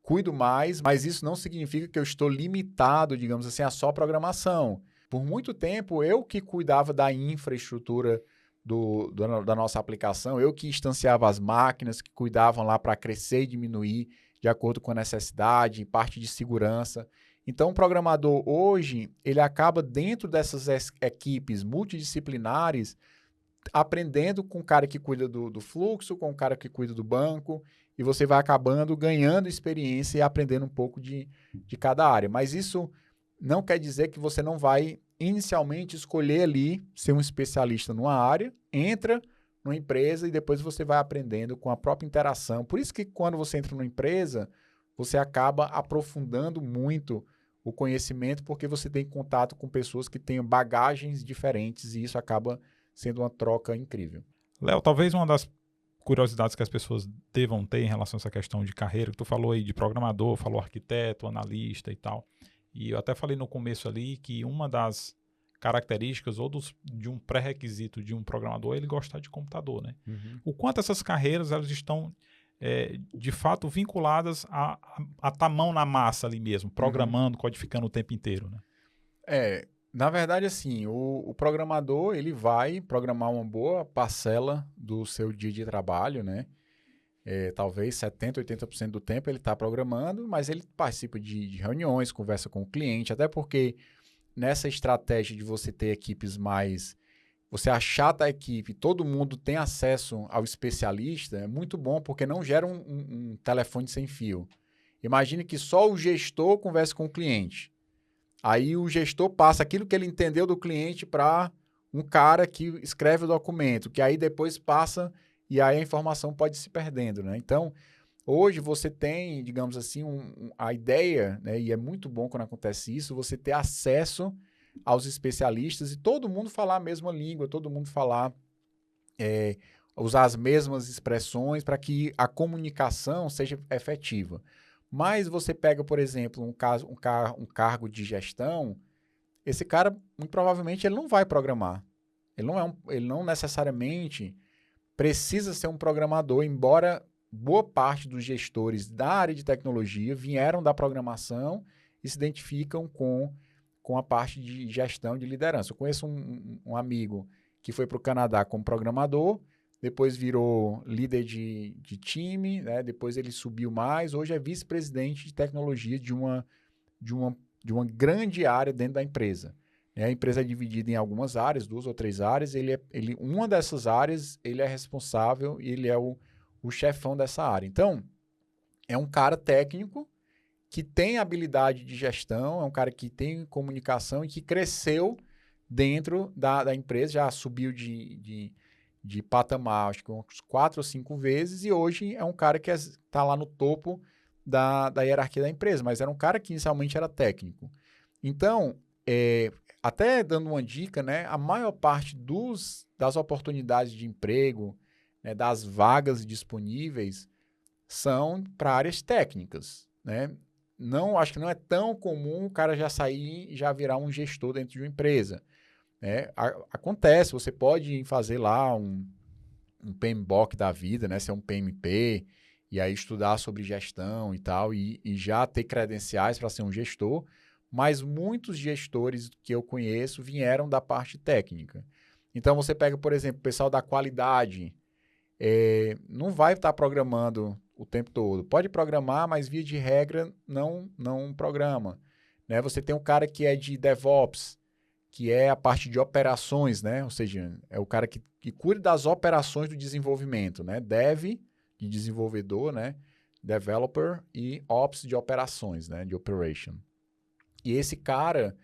cuido mais, mas isso não significa que eu estou limitado, digamos assim, a só programação. Por muito tempo, eu que cuidava da infraestrutura da nossa aplicação, eu que instanciava as máquinas, que cuidavam lá para crescer e diminuir de acordo com a necessidade, parte de segurança. Então, o programador hoje, ele acaba dentro dessas equipes multidisciplinares aprendendo com o cara que cuida do fluxo, com o cara que cuida do banco, e você vai acabando ganhando experiência e aprendendo um pouco de cada área. Mas isso não quer dizer que você não vai inicialmente escolher ali ser um especialista numa área, entra numa empresa e depois você vai aprendendo com a própria interação. Por isso que quando você entra numa empresa, você acaba aprofundando muito o conhecimento, porque você tem contato com pessoas que têm bagagens diferentes e isso acaba sendo uma troca incrível. Léo, talvez uma das curiosidades que as pessoas devam ter em relação a essa questão de carreira, que tu falou aí de programador, falou arquiteto, analista e tal, e eu até falei no começo ali que uma das características ou de um pré-requisito de um programador é ele gostar de computador, né? O quanto essas carreiras elas estão de fato vinculadas a estar mão na massa ali mesmo, programando, codificando o tempo inteiro, né? Na verdade, assim, o programador, ele vai programar uma boa parcela do seu dia de trabalho, né? Talvez 70%, 80% do tempo ele está programando, mas ele participa de reuniões, conversa com o cliente, até porque nessa estratégia de você ter equipes mais... Você achata a equipe, todo mundo tem acesso ao especialista, é muito bom, porque não gera um telefone sem fio. Imagine que só o gestor converse com o cliente. Aí o gestor passa aquilo que ele entendeu do cliente para um cara que escreve o documento, que aí depois passa e aí a informação pode se perdendo, né? Então, hoje você tem, digamos assim, a ideia, né, e é muito bom quando acontece isso, você ter acesso aos especialistas e todo mundo falar a mesma língua, todo mundo falar, usar as mesmas expressões para que a comunicação seja efetiva. Mas você pega, por exemplo, um cargo de gestão, esse cara, muito provavelmente, ele não vai programar. Ele não necessariamente precisa ser um programador, embora boa parte dos gestores da área de tecnologia vieram da programação e se identificam com a parte de gestão de liderança. Eu conheço um amigo que foi para o Canadá como programador, depois virou líder de time, né? Depois ele subiu mais, hoje é vice-presidente de tecnologia de uma grande área dentro da empresa. A empresa é dividida em algumas áreas, 2 ou 3 áreas, uma dessas áreas ele é responsável e ele é o chefão dessa área. Então, é um cara técnico que tem habilidade de gestão, é um cara que tem comunicação e que cresceu dentro da empresa, já subiu de patamar, acho que uns 4 ou 5 vezes, e hoje é um cara que está lá no topo da hierarquia da empresa, mas era um cara que inicialmente era técnico. Então, até dando uma dica, né, a maior parte das oportunidades de emprego, né, das vagas disponíveis, são para áreas técnicas, né? Acho que não é tão comum o cara já sair e já virar um gestor dentro de uma empresa. Acontece, você pode fazer lá um PMBOK da vida, né? Ser um PMP, e aí estudar sobre gestão e tal, e já ter credenciais para ser um gestor, mas muitos gestores que eu conheço vieram da parte técnica. Então, você pega, por exemplo, o pessoal da qualidade, não vai estar programando o tempo todo. Pode programar, mas via de regra não programa. Né? Você tem um cara que é de DevOps, que é a parte de operações, né? Ou seja, é o cara que cuida das operações do desenvolvimento, né? Dev, de desenvolvedor, né? Developer e Ops de operações, né? De operation. E esse cara,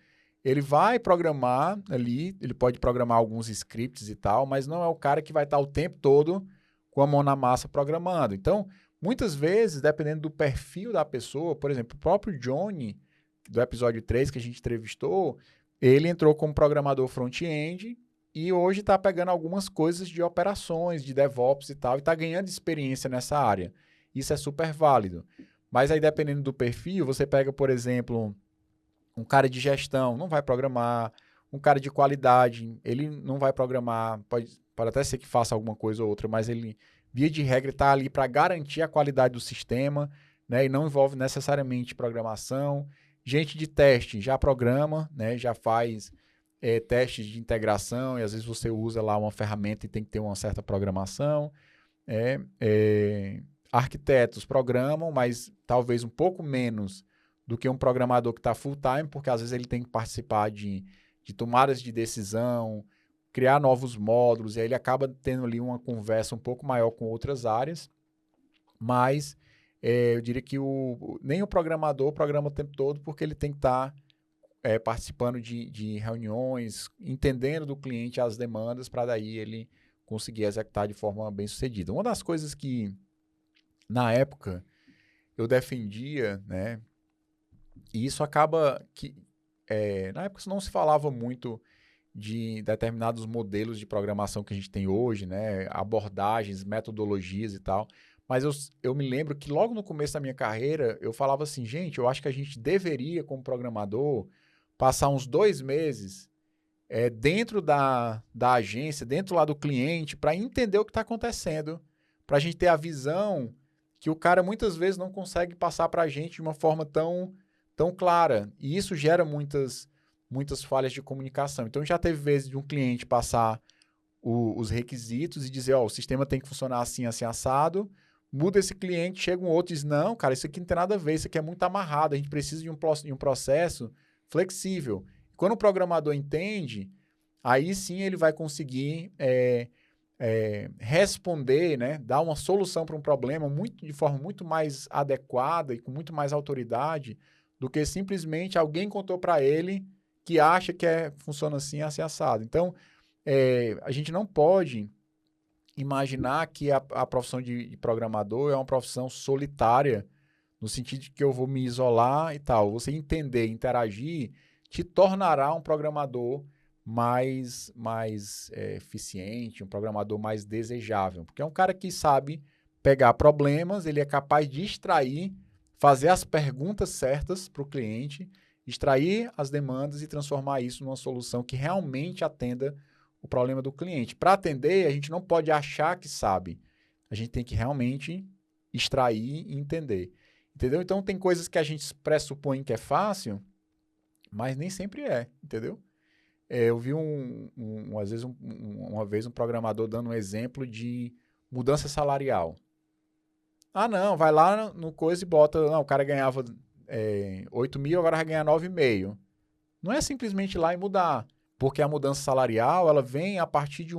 ele vai programar ali, ele pode programar alguns scripts e tal, mas não é o cara que vai estar o tempo todo com a mão na massa programando. Então, muitas vezes, dependendo do perfil da pessoa, por exemplo, o próprio Johnny, do episódio 3 que a gente entrevistou, ele entrou como programador front-end e hoje está pegando algumas coisas de operações, de DevOps e tal, e está ganhando experiência nessa área. Isso é super válido. Mas aí, dependendo do perfil, você pega, por exemplo, um cara de gestão, não vai programar. Um cara de qualidade, ele não vai programar. Pode até ser que faça alguma coisa ou outra, mas ele, via de regra, está ali para garantir a qualidade do sistema, né? E não envolve necessariamente programação. Gente de teste já programa, né? Já faz testes de integração e às vezes você usa lá uma ferramenta e tem que ter uma certa programação. Arquitetos programam, mas talvez um pouco menos do que um programador que está full time, porque às vezes ele tem que participar de tomadas de decisão, criar novos módulos, e aí ele acaba tendo ali uma conversa um pouco maior com outras áreas, mas eu diria que nem o programador programa o tempo todo, porque ele tem que estar participando de reuniões, entendendo do cliente as demandas, para daí ele conseguir executar de forma bem sucedida. Uma das coisas que, na época, eu defendia, né, e isso acaba que, na época não se falava muito de determinados modelos de programação que a gente tem hoje, né, abordagens, metodologias e tal, mas eu me lembro que logo no começo da minha carreira, eu falava assim, gente, eu acho que a gente deveria, como programador, passar uns 2 meses dentro da agência, dentro lá do cliente, para entender o que está acontecendo, para a gente ter a visão que o cara muitas vezes não consegue passar para a gente de uma forma tão clara. E isso gera muitas falhas de comunicação. Então, já teve vezes de um cliente passar os requisitos e dizer, o sistema tem que funcionar assim, assim, assado. Muda esse cliente, chega um outro e diz, não, cara, isso aqui não tem nada a ver, isso aqui é muito amarrado, a gente precisa de um processo flexível. Quando o programador entende, aí sim ele vai conseguir responder, né, dar uma solução para um problema de forma muito mais adequada e com muito mais autoridade do que simplesmente alguém contou para ele que acha que funciona assim, assim, assado. Então, a gente não pode imaginar que a profissão de programador é uma profissão solitária, no sentido de que eu vou me isolar e tal. Você entender, interagir, te tornará um programador mais eficiente, um programador mais desejável. Porque é um cara que sabe pegar problemas, ele é capaz de extrair, fazer as perguntas certas para o cliente, extrair as demandas e transformar isso numa solução que realmente atenda o problema do cliente. Para atender, a gente não pode achar que sabe. A gente tem que realmente extrair e entender. Entendeu? Então, tem coisas que a gente pressupõe que é fácil, mas nem sempre é, entendeu? Eu vi uma vez um programador dando um exemplo de mudança salarial. Ah, não, vai lá no coisa e bota... Não, o cara ganhava 8 mil, agora vai ganhar 9,5. Não é simplesmente ir lá e mudar. Porque a mudança salarial, ela vem a partir de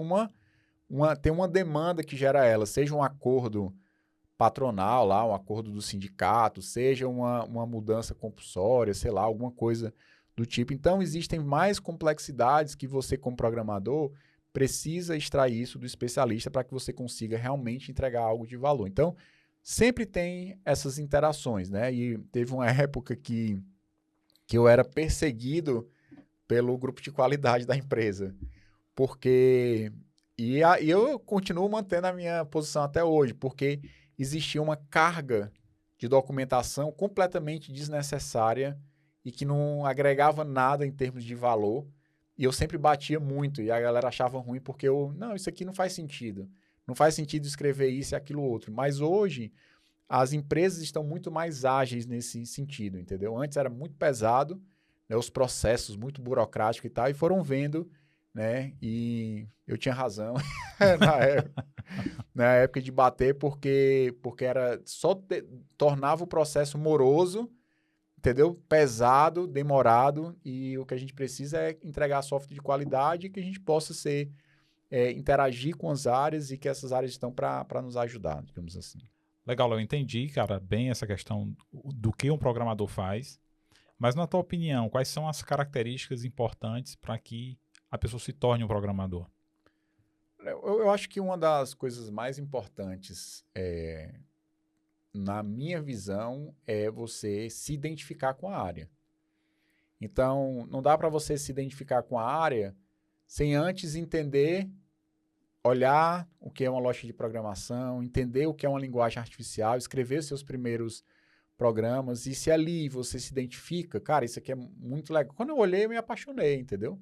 tem uma demanda que gera ela, seja um acordo patronal lá, um acordo do sindicato, seja uma mudança compulsória, sei lá, alguma coisa do tipo. Então, existem mais complexidades que você, como programador, precisa extrair isso do especialista para que você consiga realmente entregar algo de valor. Então, sempre tem essas interações, né? E teve uma época que eu era perseguido pelo grupo de qualidade da empresa. Porque... E eu continuo mantendo a minha posição até hoje, porque existia uma carga de documentação completamente desnecessária e que não agregava nada em termos de valor. E eu sempre batia muito, e a galera achava ruim porque não, isso aqui não faz sentido. Não faz sentido escrever isso e aquilo outro. Mas hoje, as empresas estão muito mais ágeis nesse sentido, entendeu? Antes era muito pesado, né, os processos muito burocráticos e tal, e foram vendo, né, e eu tinha razão na época de bater, porque era tornava o processo moroso, entendeu? Pesado, demorado, e o que a gente precisa é entregar software de qualidade e que a gente possa interagir com as áreas e que essas áreas estão para nos ajudar, digamos assim. Legal, eu entendi, cara, bem essa questão do que um programador faz. Mas, na tua opinião, quais são as características importantes para que a pessoa se torne um programador? Eu acho que uma das coisas mais importantes, na minha visão, é você se identificar com a área. Então, não dá para você se identificar com a área sem antes entender, olhar o que é uma lógica de programação, entender o que é uma linguagem artificial, escrever seus primeiros programas, e se ali você se identifica, cara, isso aqui é muito legal. Quando eu olhei, eu me apaixonei, entendeu?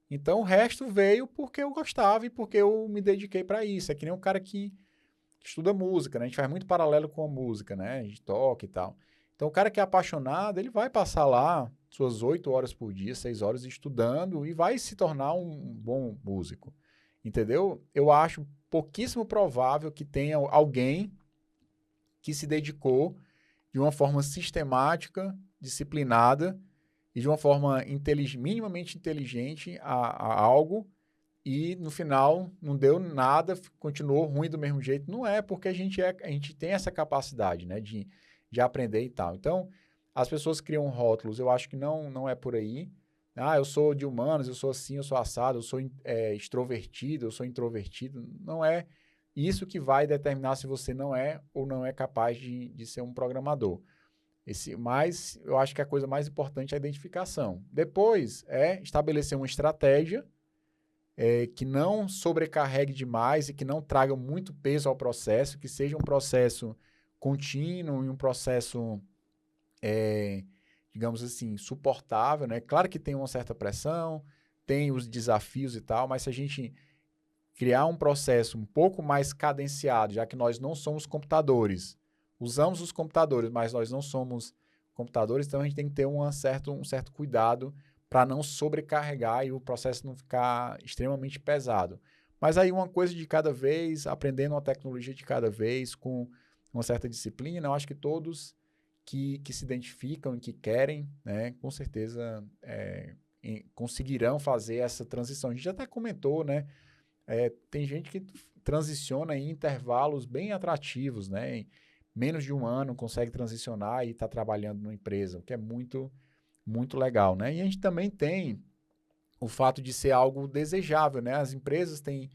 Então, o resto veio porque eu gostava e porque eu me dediquei para isso. É que nem um cara que estuda música, né? A gente faz muito paralelo com a música, né? A gente toca e tal. Então, o cara que é apaixonado, ele vai passar lá suas 8 horas por dia, 6 horas estudando e vai se tornar um bom músico, entendeu? Eu acho pouquíssimo provável que tenha alguém que se dedicou de uma forma sistemática, disciplinada e de uma forma minimamente inteligente a algo e no final não deu nada, continuou ruim do mesmo jeito. Não é, porque a gente tem essa capacidade, né, de aprender e tal. Então, as pessoas criam rótulos, eu acho que não é por aí. Ah, eu sou de humanos, eu sou assim, eu sou assado, eu sou extrovertido, eu sou introvertido. Não é isso que vai determinar se você não é ou não é capaz de ser um programador. Mas eu acho que a coisa mais importante é a identificação. Depois é estabelecer uma estratégia que não sobrecarregue demais e que não traga muito peso ao processo, que seja um processo contínuo e um processo, digamos assim, suportável, né? Claro que tem uma certa pressão, tem os desafios e tal, mas se a gente criar um processo um pouco mais cadenciado, já que nós não somos computadores, usamos os computadores, mas nós não somos computadores, então a gente tem que ter um certo cuidado para não sobrecarregar e o processo não ficar extremamente pesado. Mas aí uma coisa de cada vez, aprendendo uma tecnologia de cada vez, com uma certa disciplina, eu acho que todos que se identificam e que querem, né, com certeza conseguirão fazer essa transição. A gente até comentou, né? Tem gente que transiciona em intervalos bem atrativos, né? Em menos de um ano consegue transicionar e está trabalhando numa empresa, o que é muito, muito legal, né? E a gente também tem o fato de ser algo desejável, né? As empresas têm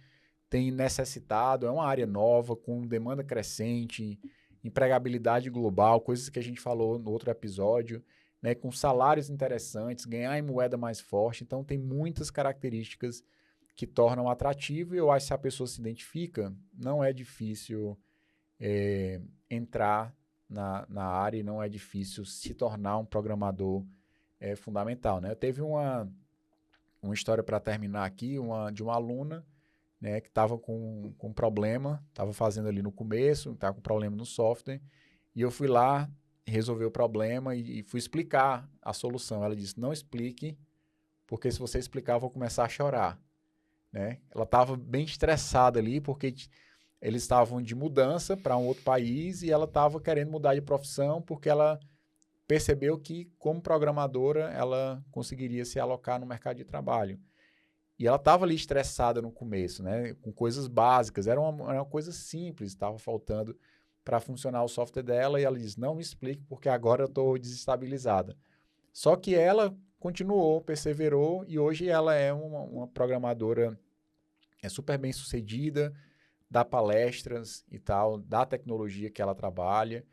necessitado, é uma área nova, com demanda crescente, empregabilidade global, coisas que a gente falou no outro episódio, né? Com salários interessantes, ganhar em moeda mais forte, então tem muitas características que tornam atrativo, e eu acho que se a pessoa se identifica, não é difícil entrar na área e não é difícil se tornar um programador fundamental, né? Teve uma história para terminar aqui, de uma aluna, né, que estava com um problema, estava fazendo ali no começo, estava com problema no software, e eu fui lá resolver o problema e fui explicar a solução. Ela disse, não explique, porque se você explicar eu vou começar a chorar. Né? Ela estava bem estressada ali, porque eles estavam de mudança para um outro país e ela estava querendo mudar de profissão porque ela percebeu que, como programadora, ela conseguiria se alocar no mercado de trabalho. E ela estava ali estressada no começo, né? Com coisas básicas, era uma coisa simples, estava faltando para funcionar o software dela, e ela disse, não me explique, porque agora eu estou desestabilizada. Só que ela continuou, perseverou, e hoje ela é uma programadora super bem sucedida, dá palestras e tal, da tecnologia que ela trabalha,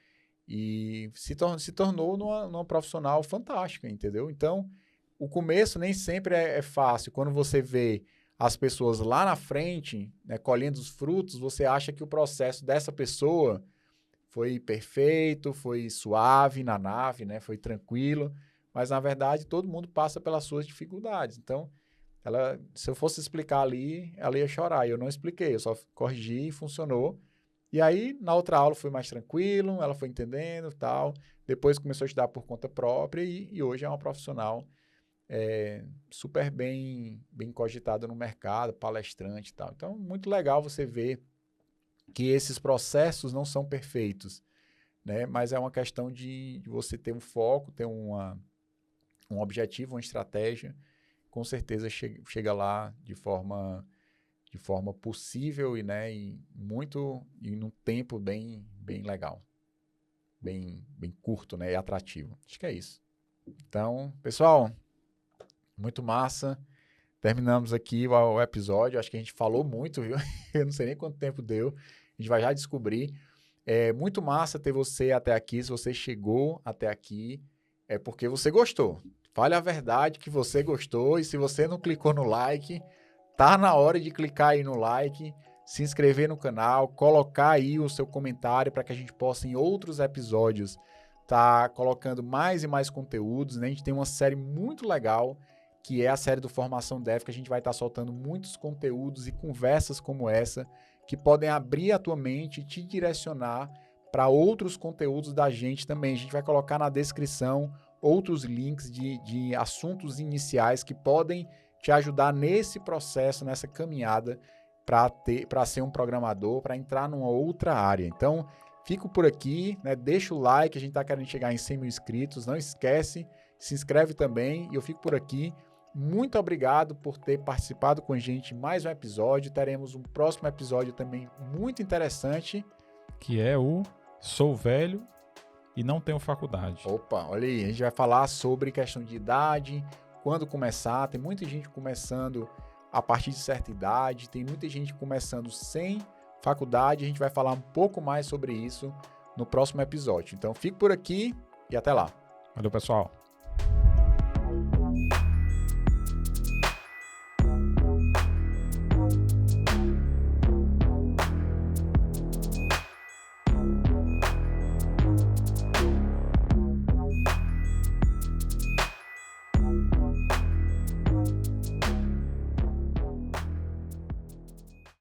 e se tornou numa profissional fantástica, entendeu? Então, o começo nem sempre é fácil. Quando você vê as pessoas lá na frente, né, colhendo os frutos, você acha que o processo dessa pessoa foi perfeito, foi suave na nave, né, foi tranquilo, mas, na verdade, todo mundo passa pelas suas dificuldades. Então, se eu fosse explicar ali, ela ia chorar. E eu não expliquei, eu só corrigi e funcionou. E aí, na outra aula, foi mais tranquilo, ela foi entendendo e tal. Depois começou a estudar por conta própria e hoje é uma profissional super bem cogitada no mercado, palestrante e tal. Então, muito legal você ver que esses processos não são perfeitos, né? Mas é uma questão de você ter um foco, ter um objetivo, uma estratégia, com certeza chega lá de forma possível e, né, e num tempo bem legal, bem curto, né, e atrativo. Acho que é isso. Então, pessoal, muito massa. Terminamos aqui o episódio. Acho que a gente falou muito, viu? Eu não sei nem quanto tempo deu. A gente vai já descobrir. É muito massa ter você até aqui. Se você chegou até aqui, é porque você gostou. Fale a verdade que você gostou, e se você não clicou no like, tá na hora de clicar aí no like, se inscrever no canal, colocar aí o seu comentário para que a gente possa, em outros episódios, tá colocando mais e mais conteúdos, né? A gente tem uma série muito legal, que é a série do Formação Dev, que a gente vai estar soltando muitos conteúdos e conversas como essa, que podem abrir a tua mente e te direcionar para outros conteúdos da gente também. A gente vai colocar na descrição outros links de assuntos iniciais que podem te ajudar nesse processo, nessa caminhada para ser um programador, para entrar numa outra área. Então, fico por aqui, né? Deixa o like, a gente está querendo chegar em 100 mil inscritos, não esquece, se inscreve também, e eu fico por aqui. muito obrigado por ter participado com a gente em mais um episódio. Teremos um próximo episódio também muito interessante. Que é o Sou Velho e Não Tenho Faculdade. Opa, olha aí, a gente vai falar sobre questão de idade, quando começar. Tem muita gente começando a partir de certa idade, tem muita gente começando sem faculdade. A gente vai falar um pouco mais sobre isso no próximo episódio. Então fique por aqui e até lá. Valeu, pessoal.